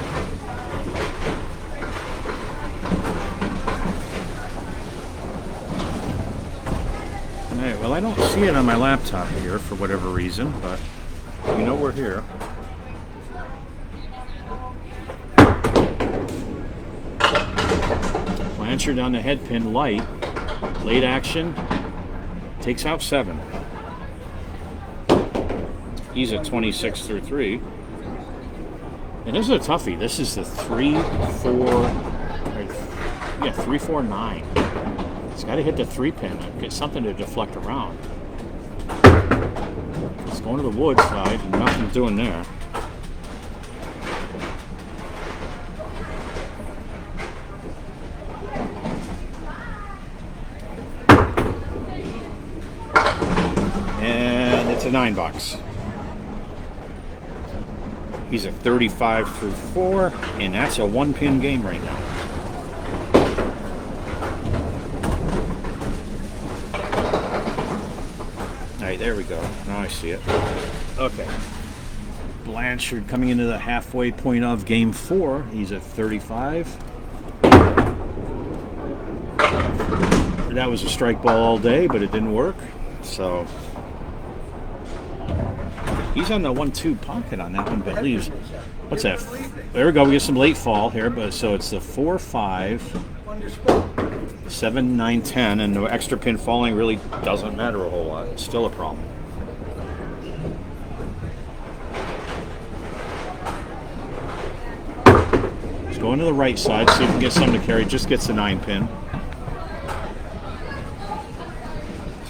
Alright, well, I don't see it on my laptop here for whatever reason, but we know we're here. Blanchard on the head pin light. Late action. Takes out 7. He's at 26 through 3. And this is a toughie. This is the 3, 4, 9. It's got to hit the 3-pin and get something to deflect around. It's going to the wood side, and nothing's doing there. And it's a 9 box. He's at 35 through 4, and that's a 1-pin game right now. All right, there we go. Now I see it. Okay. Blanchard coming into the halfway point of game 4. He's at 35. That was a strike ball all day, but it didn't work. So he's on the 1-2 pocket on that one, but leaves. What's that? There we go. We get some late fall here, but so it's the 4, 5, 7, 9, 10, and the extra pin falling really doesn't matter a whole lot. It's still a problem. Just going to the right side, see if we can get some to carry. Just gets the 9-pin.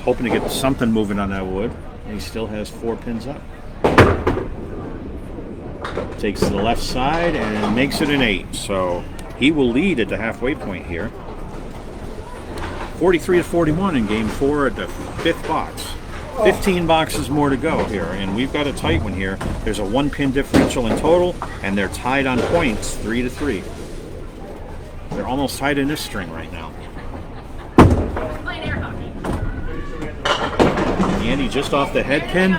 Hoping to get something moving on that wood. And he still has 4 pins up. Takes to the left side and makes it an 8. So he will lead at the halfway point here. 43 to 41 in game 4 at the 5th box. 15 boxes more to go here, and we've got a tight one here. There's a 1-pin differential in total, and they're tied on points 3 to 3. They're almost tied in this string right now. Andy just off the head pin,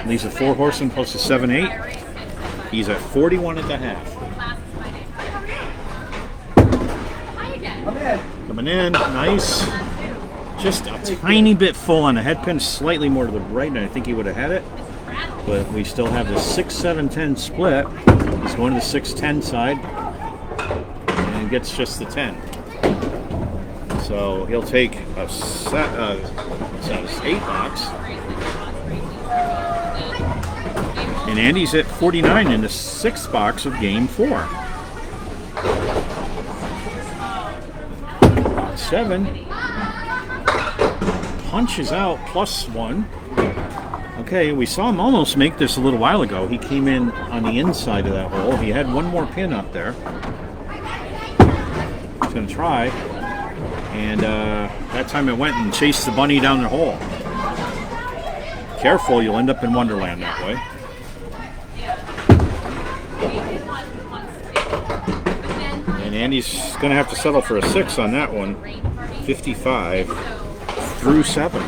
leaves a 4-horseman close to 7-8. He's at 41 at the half. Coming in, nice. Just a tiny bit full on the head pin, slightly more to the right, and I think he would have had it. But we still have the 6-7-10 split. He's going to the 6-10 side and gets just the 10. So he'll take a 8 box. And Andy's at 49 in the 6th box of game 4. Box 7. Punches out +1. Okay, we saw him almost make this a little while ago. He came in on the inside of that hole. He had one more pin up there. He's going to try. And that time it went and chased the bunny down the hole. Careful, you'll end up in Wonderland that way. And Andy's going to have to settle for a 6 on that one. 55 through 7.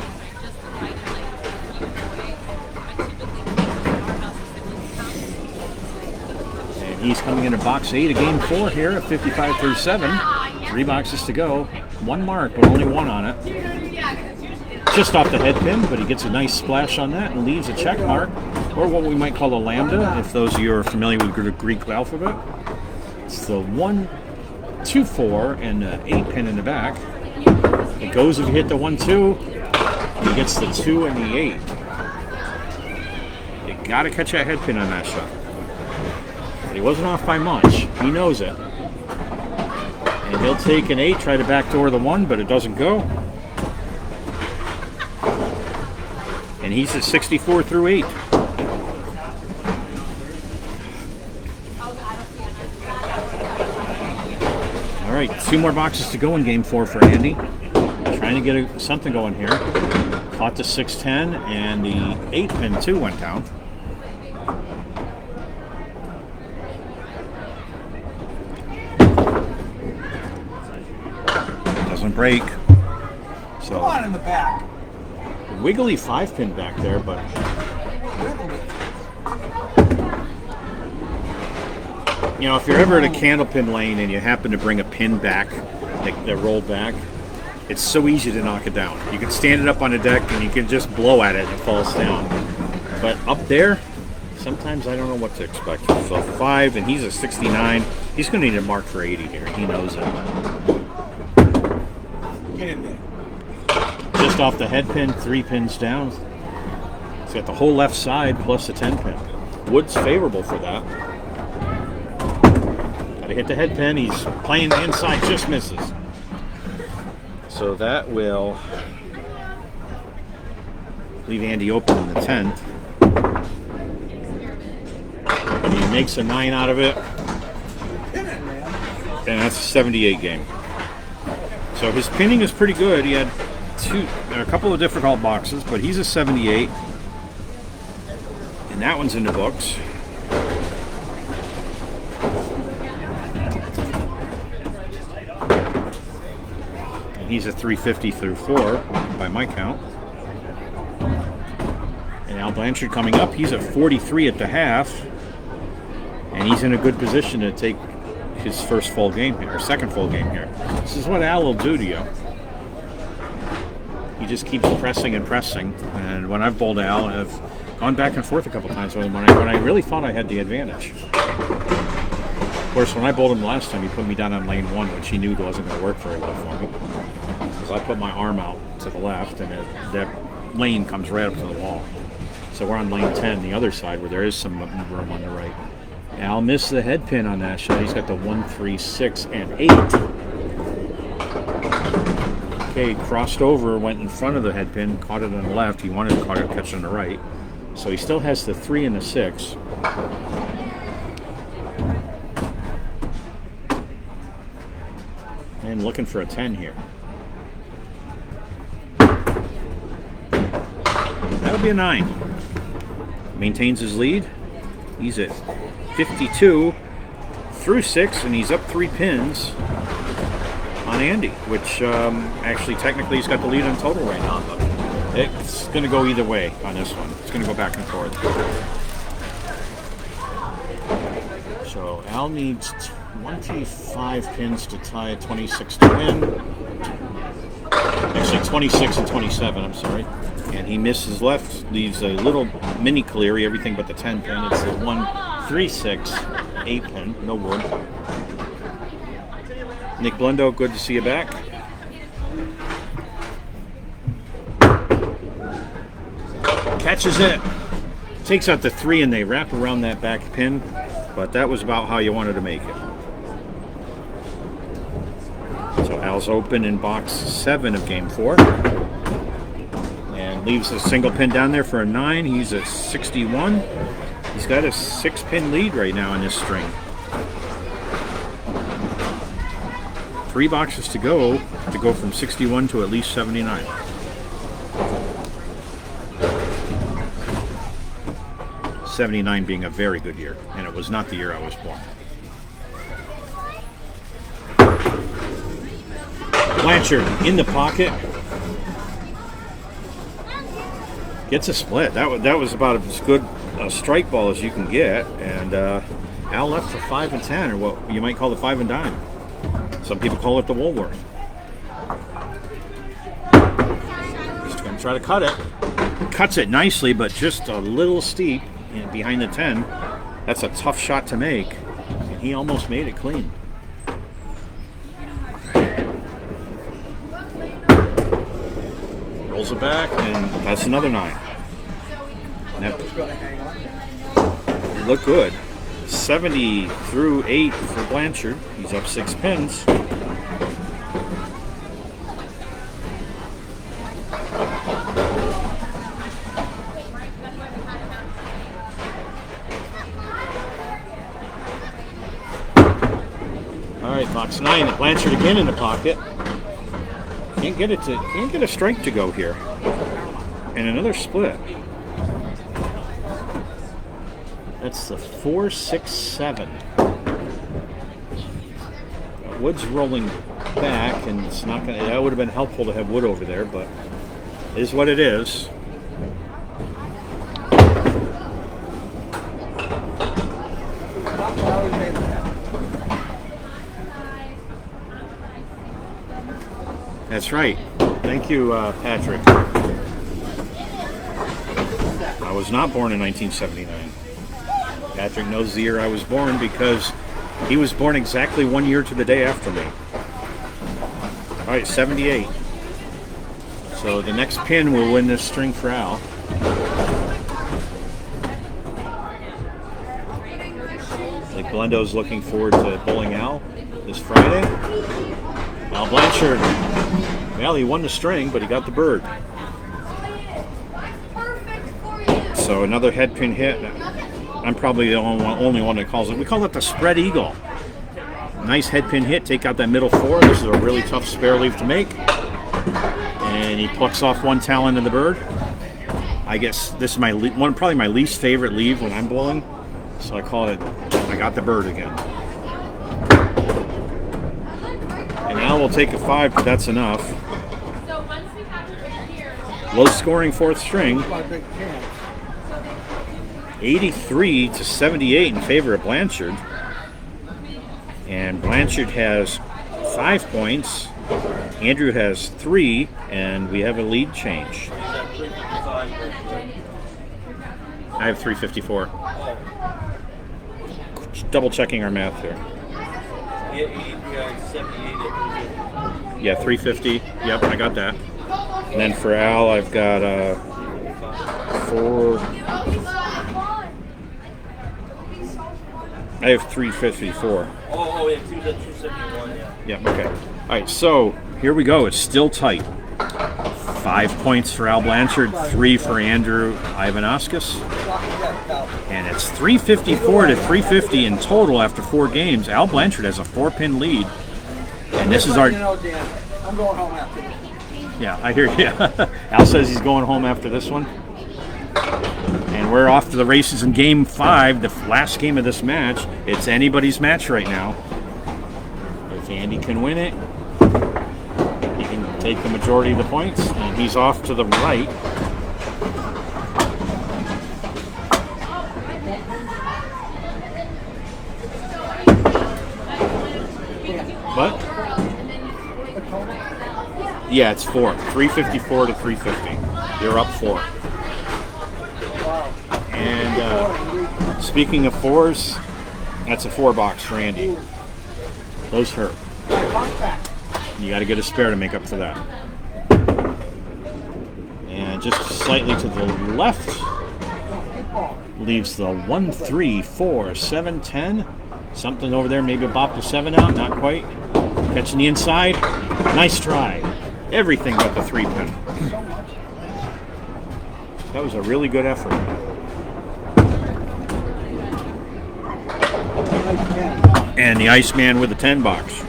And he's coming into box 8 of game 4 here at 55 through 7. 3 boxes to go. 1 mark, but only 1 on it. Just off the head pin, but he gets a nice splash on that and leaves a check mark, or what we might call a lambda, if those of you are familiar with the Greek alphabet. It's the 1, 2, 4, and the 8 pin in the back. It goes if you hit the 1, 2. He gets the 2 and the 8. You got to catch that head pin on that shot. But he wasn't off by much. He knows it. And he'll take an 8, try to backdoor the 1, but it doesn't go. And he's at 64 through 8. All right, 2 more boxes to go in game 4 for Andy. Trying to get something going here. Caught the 6-10, and the 8 pin too went down. Doesn't break. So Come on in the back. wiggly 5 pin back there, but you know, if you're ever at a Candlepin lane and you happen to bring a pin back, that rolled back, it's so easy to knock it down. You can stand it up on the deck and you can just blow at it and it falls down. But up there, sometimes I don't know what to expect. So 5, and he's a 69. He's going to need a mark for 80 here. He knows it. Get in there. Just off the head pin, 3 pins down. He's got the whole left side plus the 10 pin. Wood's favorable for that. Got to hit the head pin. He's playing the inside, just misses. So that will leave Andy open in the 10th. And he makes a 9 out of it. And that's a 78 game. So his pinning is pretty good. He had a couple of difficult boxes, but he's a 78. And that one's in the books. And he's a 350 through 4 by my count. And Al Blanchard coming up, he's at 43 at the half. And he's in a good position to take his first full game here, or second full game here. This is what Al will do to you. He just keeps pressing and pressing. And when I've bowled Al, I've gone back and forth a couple times with him when I really thought I had the advantage. Of course, when I bowled him last time, he put me down on lane 1, which he knew wasn't going to work very well for me. Because I put my arm out to the left, and that lane comes right up to the wall. So we're on lane 10, the other side, where there is some room on the right. Al missed the head pin on that shot. He's got the 1, 3, 6, and 8. Okay, crossed over, went in front of the head pin, caught it on the left. He wanted to catch it on the right. So he still has the 3 and the 6. And looking for a 10 here. That'll be a 9. Maintains his lead. He's at 52 through 6, and he's up 3 pins on Andy, which actually technically he's got the lead on total right now, but it's going to go either way on this one. It's going to go back and forth. So Al needs 25 pins to tie 26 to win. Actually 26 and 27, I'm sorry. And he misses left, leaves a little mini cleary, everything but the 10 pin. It's the 1, 3, 6, 8 pin, no wood. Nick Blendo, good to see you back. Catches it. Takes out the 3 and they wrap around that back pin, but that was about how you wanted to make it. So Al's open in box 7 of game 4. And leaves a single pin down there for a 9. He's at 61. He's got a 6-pin lead right now in this string. 3 boxes to go from 61 to at least 79. '79 being a very good year, and it was not the year I was born. Blanchard in the pocket. Gets a split. That was about as good a strike ball as you can get, and Al left for 5 and 10, or what you might call the 5 and dime. Some people call it the Woolworth. Just gonna try to cut it. Cuts it nicely, but just a little steep behind the 10. That's a tough shot to make, and he almost made it clean. Rolls it back, and that's another 9. That looked good. 70 through 8 for Blanchard. He's up 6 pins. All right, box 9. Blanchard again in the pocket. Can't get a strike to go here. And another split. That's the 4, 6, 7. Wood's rolling back, and it's not gonna. That would have been helpful to have Wood over there, but it is what it is. That's right. Thank you, Patrick. I was not born in 1979. Patrick knows the year I was born because he was born exactly 1 year to the day after me. All right, 78. So the next pin will win this string for Al. Like Belendo's looking forward to bowling Al this Friday. Al Blanchard. Well, he won the string, but he got the bird. So another head pin hit. I'm probably the only one that calls it. We call it the spread eagle. Nice head pin hit. Take out that middle four. This is a really tough spare leave to make. And he plucks off one talon of the bird. I guess this is probably my least favorite leave when I'm bowling. So I call it, I got the bird again. And now we'll take a 5, but that's enough. Low scoring fourth string. 83 to 78 in favor of Blanchard. And Blanchard has 5 points. Andrew has 3, and we have a lead change. I have 354. Double checking our math here. Yeah, 350. Yep, I got that. And then for Al, I've got 4. I have 354. Oh, yeah, 271, yeah. Yeah, okay. All right, so here we go. It's still tight. 5 points for Al Blanchard, 3 for Andrew Ivanoskos. And it's 354 to 350 in total after 4 games. Al Blanchard has a 4-pin lead. And this is our... I'm going home after this. Yeah, I hear you. Al says he's going home after this one. And we're off to the races in Game 5, the last game of this match. It's anybody's match right now. If Andy can win it, he can take the majority of the points. And he's off to the right. But yeah, it's 4. 354 to 350. You're up 4. And speaking of 4s, that's a 4-box for Andy. Those hurt. You got to get a spare to make up for that. And just slightly to the left leaves the 1, 3, 4, 7, 10. Something over there, maybe a bop to 7 out, not quite. Catching the inside. Nice try. Everything but the 3-pin. That was a really good effort. And the Iceman with the 10-box.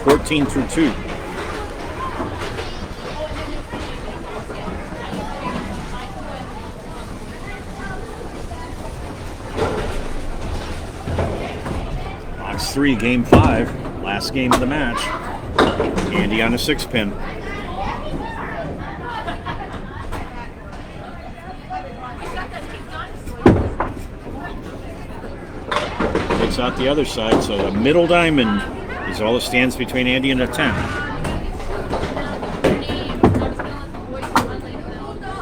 14 through 2. Box 3, Game 5. Last game of the match. Andy on a 6-pin. Takes out the other side, so the middle diamond is all that stands between Andy and a 10.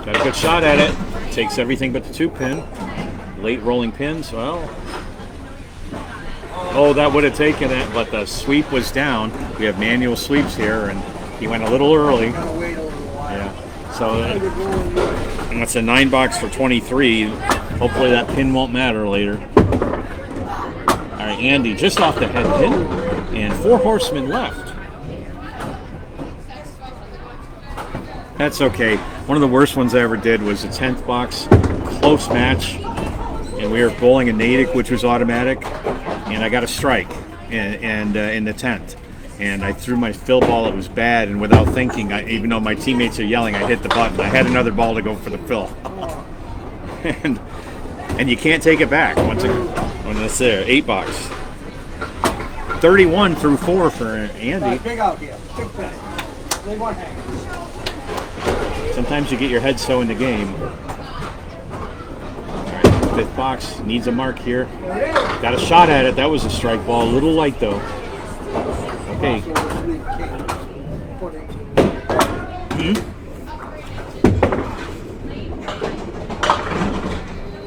Got a good shot at it. Takes everything but the 2-pin. Late rolling pins, well. Oh, that would have taken it, but the sweep was down. We have manual sweeps here, and he went a little early. Yeah, so that's a 9-box for 23. Hopefully that pin won't matter later. All right, Andy just off the head pin, and 4 horsemen left. That's okay. One of the worst ones I ever did was a 10th box, close match, and we were bowling a Natick, which was automatic. And I got a strike and in the 10th. And I threw my fill ball. It was bad. And without thinking, even though my teammates are yelling, I hit the button. I had another ball to go for the fill. and you can't take it back once it's there. 8-box. 31 through 4 for Andy. Big out here. Big play. Big one hang. Sometimes you get your head so in the game. 5th box needs a mark here. Got a shot at it. That was a strike ball. A little light though. Okay.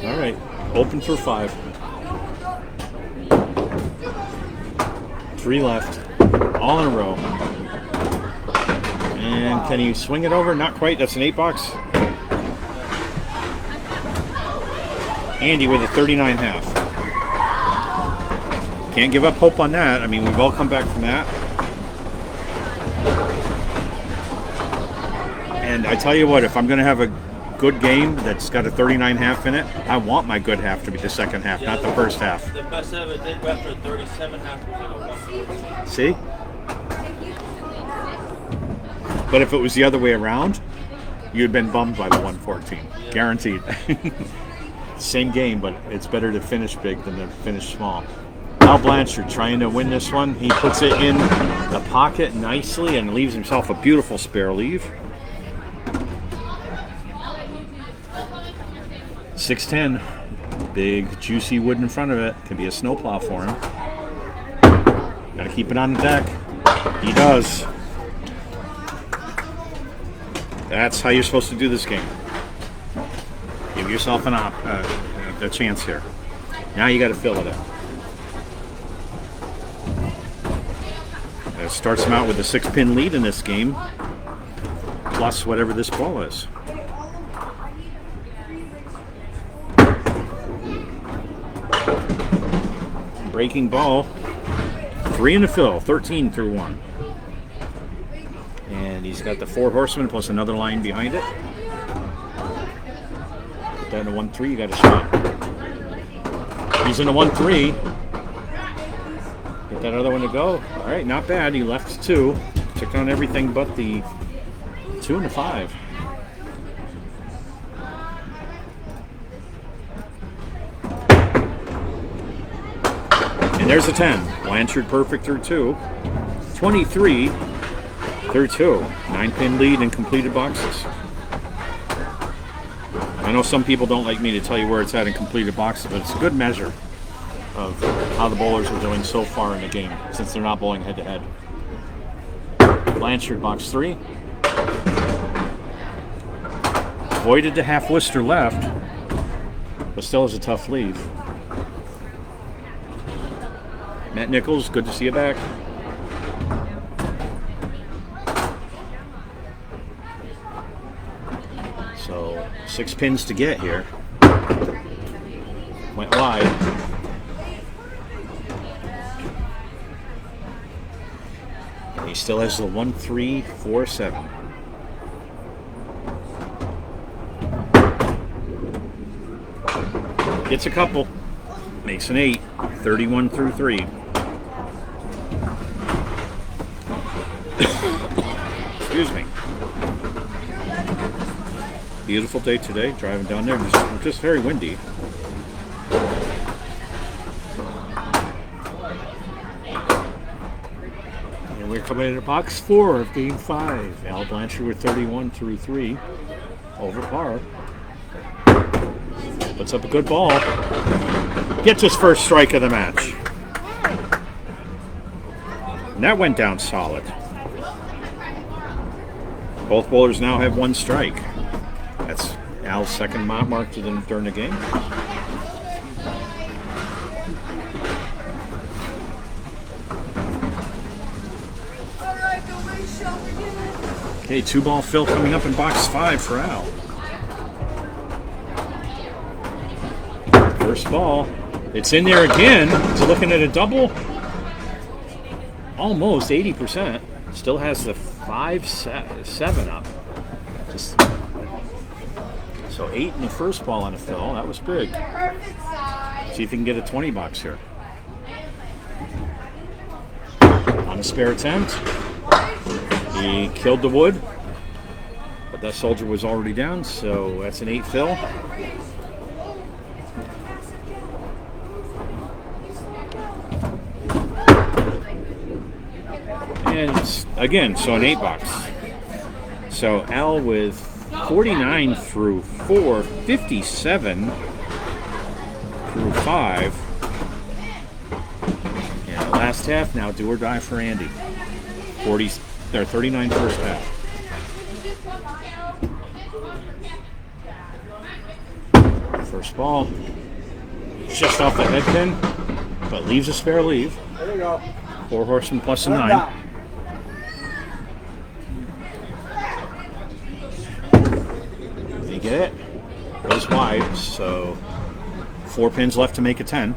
All right. Open for 5. 3 left. All in a row. And can you swing it over? Not quite. That's an 8-box. Andy with a 39.5. Can't give up hope on that. I mean, we've all come back from that. And I tell you what, if I'm going to have a good game that's got a 39 half in it, I want my good half to be the second half, not the first half. The best ever did after 37 half was like a 1. See? But if it was the other way around, you'd been bummed by the 114. Yeah. Guaranteed. Same game, but it's better to finish big than to finish small. Now Blanchard trying to win this one. He puts it in the pocket nicely and leaves himself a beautiful spare leave. 610. Big juicy wood in front of it. Could be a snowplow for him. Gotta keep it on the deck. He does. That's how you're supposed to do this game. Give yourself a chance here. Now you got to fill it up. It starts him out with a 6-pin lead in this game, plus whatever this ball is. Breaking ball, 3 in the fill, 13 through 1. And he's got the 4 horsemen plus another line behind it. Put that in a 1-3, you got a shot. He's in a 1-3. Get that other one to go. All right, not bad. He left 2. Took on everything but the 2 and the 5. And there's a 10. Blanchard perfect through 2. 23 through 2. 9-pin lead in completed boxes. I know some people don't like me to tell you where it's at in completed boxes, but it's a good measure of how the bowlers are doing so far in the game, since they're not bowling head-to-head. Blanchard, box 3. Avoided the half Worcester left, but still has a tough lead. Matt Nichols, good to see you back. So 6 pins to get here. Went wide. And he still has the 1-3-4-7. Gets a couple. Makes an 8. 31 through 3. Excuse me. Beautiful day today, driving down there. Just very windy. And we're coming into box 4 of game 5. Al Blanchard with 31 through 3. Over par. Puts up a good ball. Gets his first strike of the match. And that went down solid. Both bowlers now have 1 strike. That's Al's second mark to them during the game. Okay, 2-ball fill coming up in box 5 for Al. First ball. It's in there again. He's looking at a double. Almost 80%. Still has the 5-7 up. Just so 8 in the first ball on a fill. That was big. See if he can get a 20 box here. On a spare attempt. He killed the wood. But that soldier was already down, so that's an 8 fill. And again, so an 8 box. So Al with 49 through 4, 57 through 5. And the last half now, do or die for Andy. 39 first half. First ball, just off the head pin, but leaves a spare leave. There you go. 4 horsemen plus a 9. Did he get it? Goes wide, so 4 pins left to make a 10.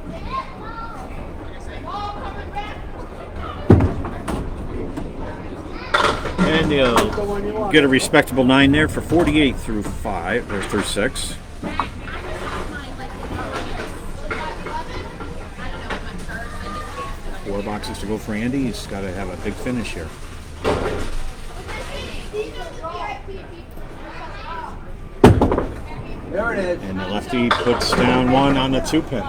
And you'll get a respectable 9 there for 48 through 5 or through 6. Four boxes to go for Andy. He's got to have a big finish here. There it is. And the lefty puts down 1 on the 2-pin.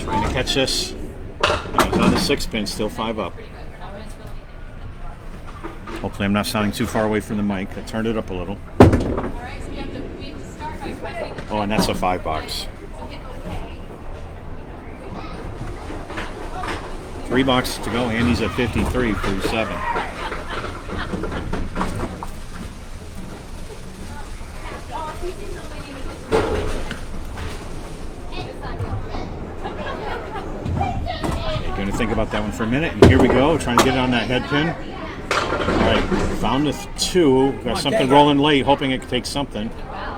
Trying to catch this. And he's on the 6-pin, still 5 up. Hopefully I'm not sounding too far away from the mic. I turned it up a little. Oh, and that's a 5 box. 3 boxes to go. Andy's at 53 through 7. Going to think about that one for a minute. And here we go. Trying to get it on that head pin. All right, found the 2. Got something rolling late, hoping it could take something.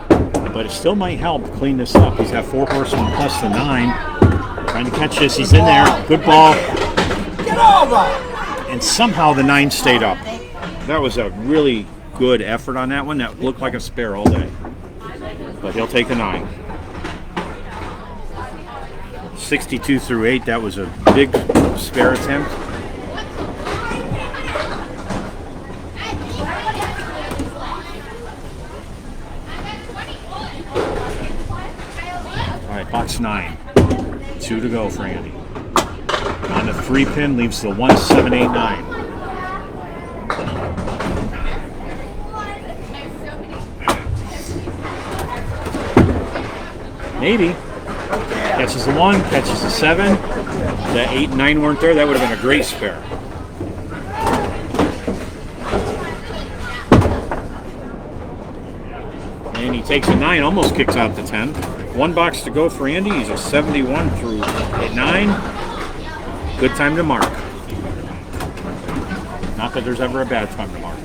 But it still might help clean this up. He's got 4 horsemen plus the 9. Trying to catch this. He's in there. Good ball. Get over! And somehow the 9 stayed up. That was a really good effort on that one. That looked like a spare all day. But he'll take a 9. 62 through 8. That was a big spare attempt. Box 9. 2 to go for Andy. On the 3-pin leaves the 1, 7, 8, 9. Maybe. Catches the 1, catches the 7. The 8 and 9 weren't there. That would have been a great spare. And he takes a 9, almost kicks out the 10. 1 box to go for Andy. He's a 71 through 9. Good time to mark. Not that there's ever a bad time to mark.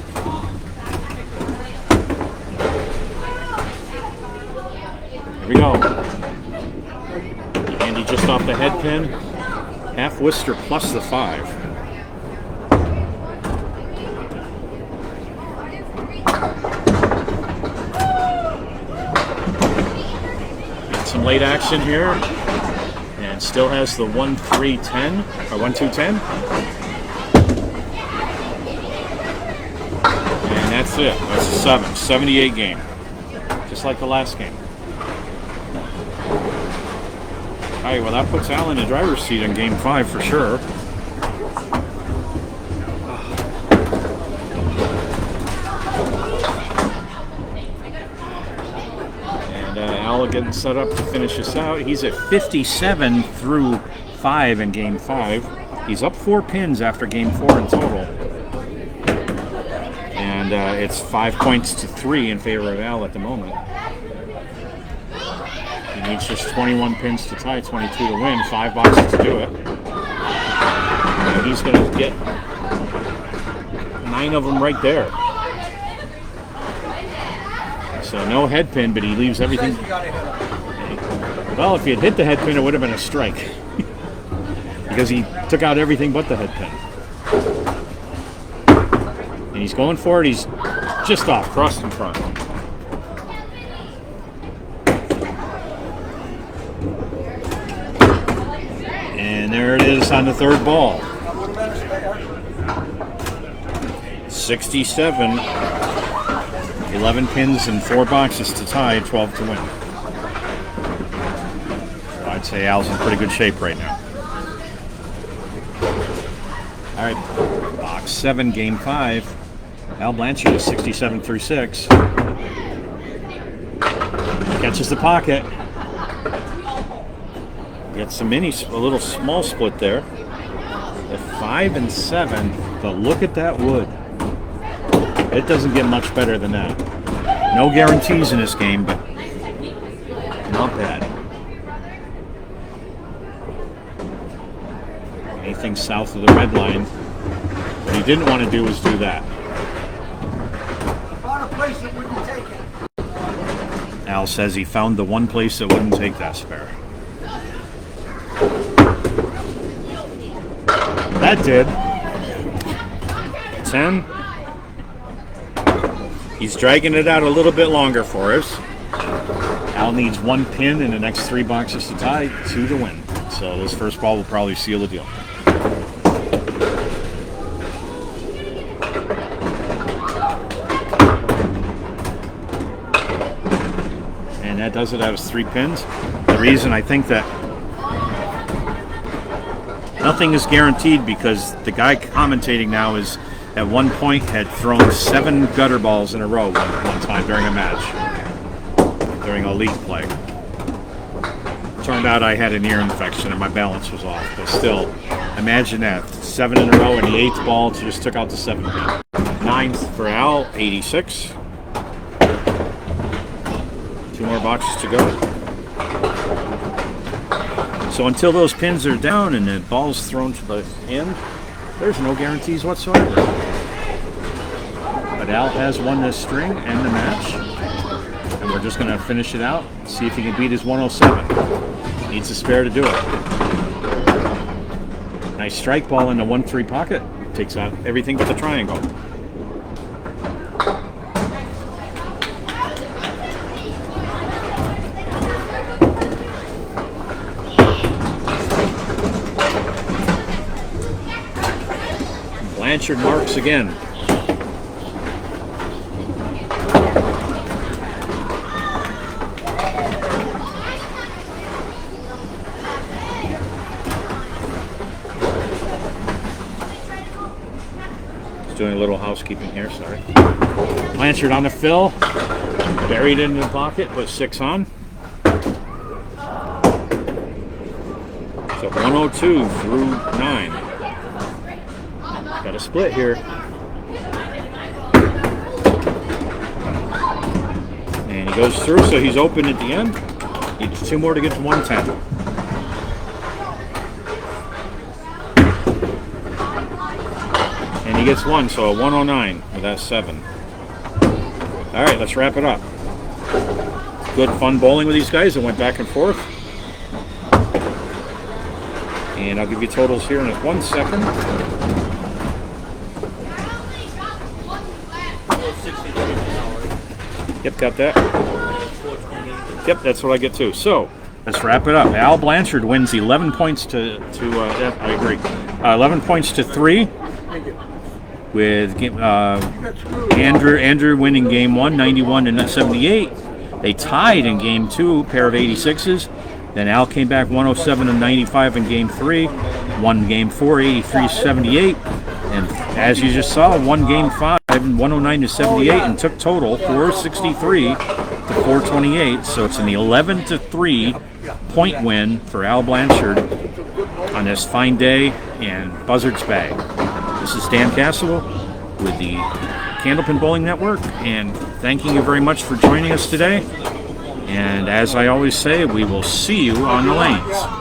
Here we go. Andy just off the head pin. Half Worcester plus the 5. Some late action here, and still has the 1, 3, 10 or 1, 2, 10, and that's it. That's a 7, 78 game, just like the last game. All right, well that puts Al in the driver's seat in Game 5 for sure. Getting set up to finish this out. He's at 57 through 5 in Game 5. He's up 4 pins after Game 4 in total. And it's 5 points to 3 in favor of Al at the moment. He needs just 21 pins to tie, 22 to win, 5 boxes to do it. And he's going to get 9 of them right there. So no head pin, but he leaves everything. Well, if he had hit the head pin, it would have been a strike. Because he took out everything but the head pin. And he's going for it. He's just off, crossed in front. And there it is on the 3rd ball. 67. 11 pins and 4 boxes to tie, 12 to win. So I'd say Al's in pretty good shape right now. All right, box 7, Game 5. Al Blanchard is 67 through 6. Catches the pocket. Gets a little small split there. The 5 and 7, but look at that wood. It doesn't get much better than that. No guarantees in this game, but not bad. Anything south of the red line, what he didn't want to do was do that. Found a place that wouldn't take it. Al says he found the one place that wouldn't take that spare. that did. 10. He's dragging it out a little bit longer for us. Al needs 1 pin in the next 3 boxes to tie, 2 to win. So this first ball will probably seal the deal. And that does it out of 3 pins. The reason I think that nothing is guaranteed because the guy commentating now is at one point had thrown 7 gutter balls in a row one time during a match, during a league play. Turned out I had an ear infection and my balance was off, but still, imagine that. 7 in a row and the 8th ball just took out the 7 pin. 9th for Al, 86. 2 more boxes to go. So until those pins are down and the ball's thrown to the end, there's no guarantees whatsoever. But Al has won this string and the match. And we're just going to finish it out, see if he can beat his 107. Needs a spare to do it. Nice strike ball in the 1-3 pocket. Takes out everything but the triangle. Blanchard marks again. Just doing a little housekeeping here, sorry. Blanchard on the fill. Buried in the pocket, put 6 on. So 102 through 9. Got a split here. And he goes through, so he's open at the end. Needs 2 more to get to 110. And he gets 1, so a 109 with that 7. All right, let's wrap it up. Good fun bowling with these guys. It went back and forth. And I'll give you totals here in 1 second. Yep, got that. Yep, that's what I get too. So, let's wrap it up. Al Blanchard wins 11 points to I agree. 11 points to 3. With Andrew winning game 1, 91 to 78. They tied in game 2, pair of 86s. Then Al came back 107 to 95 in game 3. Won game 4, 83-78. And as you just saw, won game 5, 109 to 78, and took total 463 to 428. So it's an 11 to 3 point win for Al Blanchard on this fine day in Buzzards Bay. This is Dan Castle with the Candlepin Bowling Network, and thanking you very much for joining us today. And as I always say, we will see you on the lanes.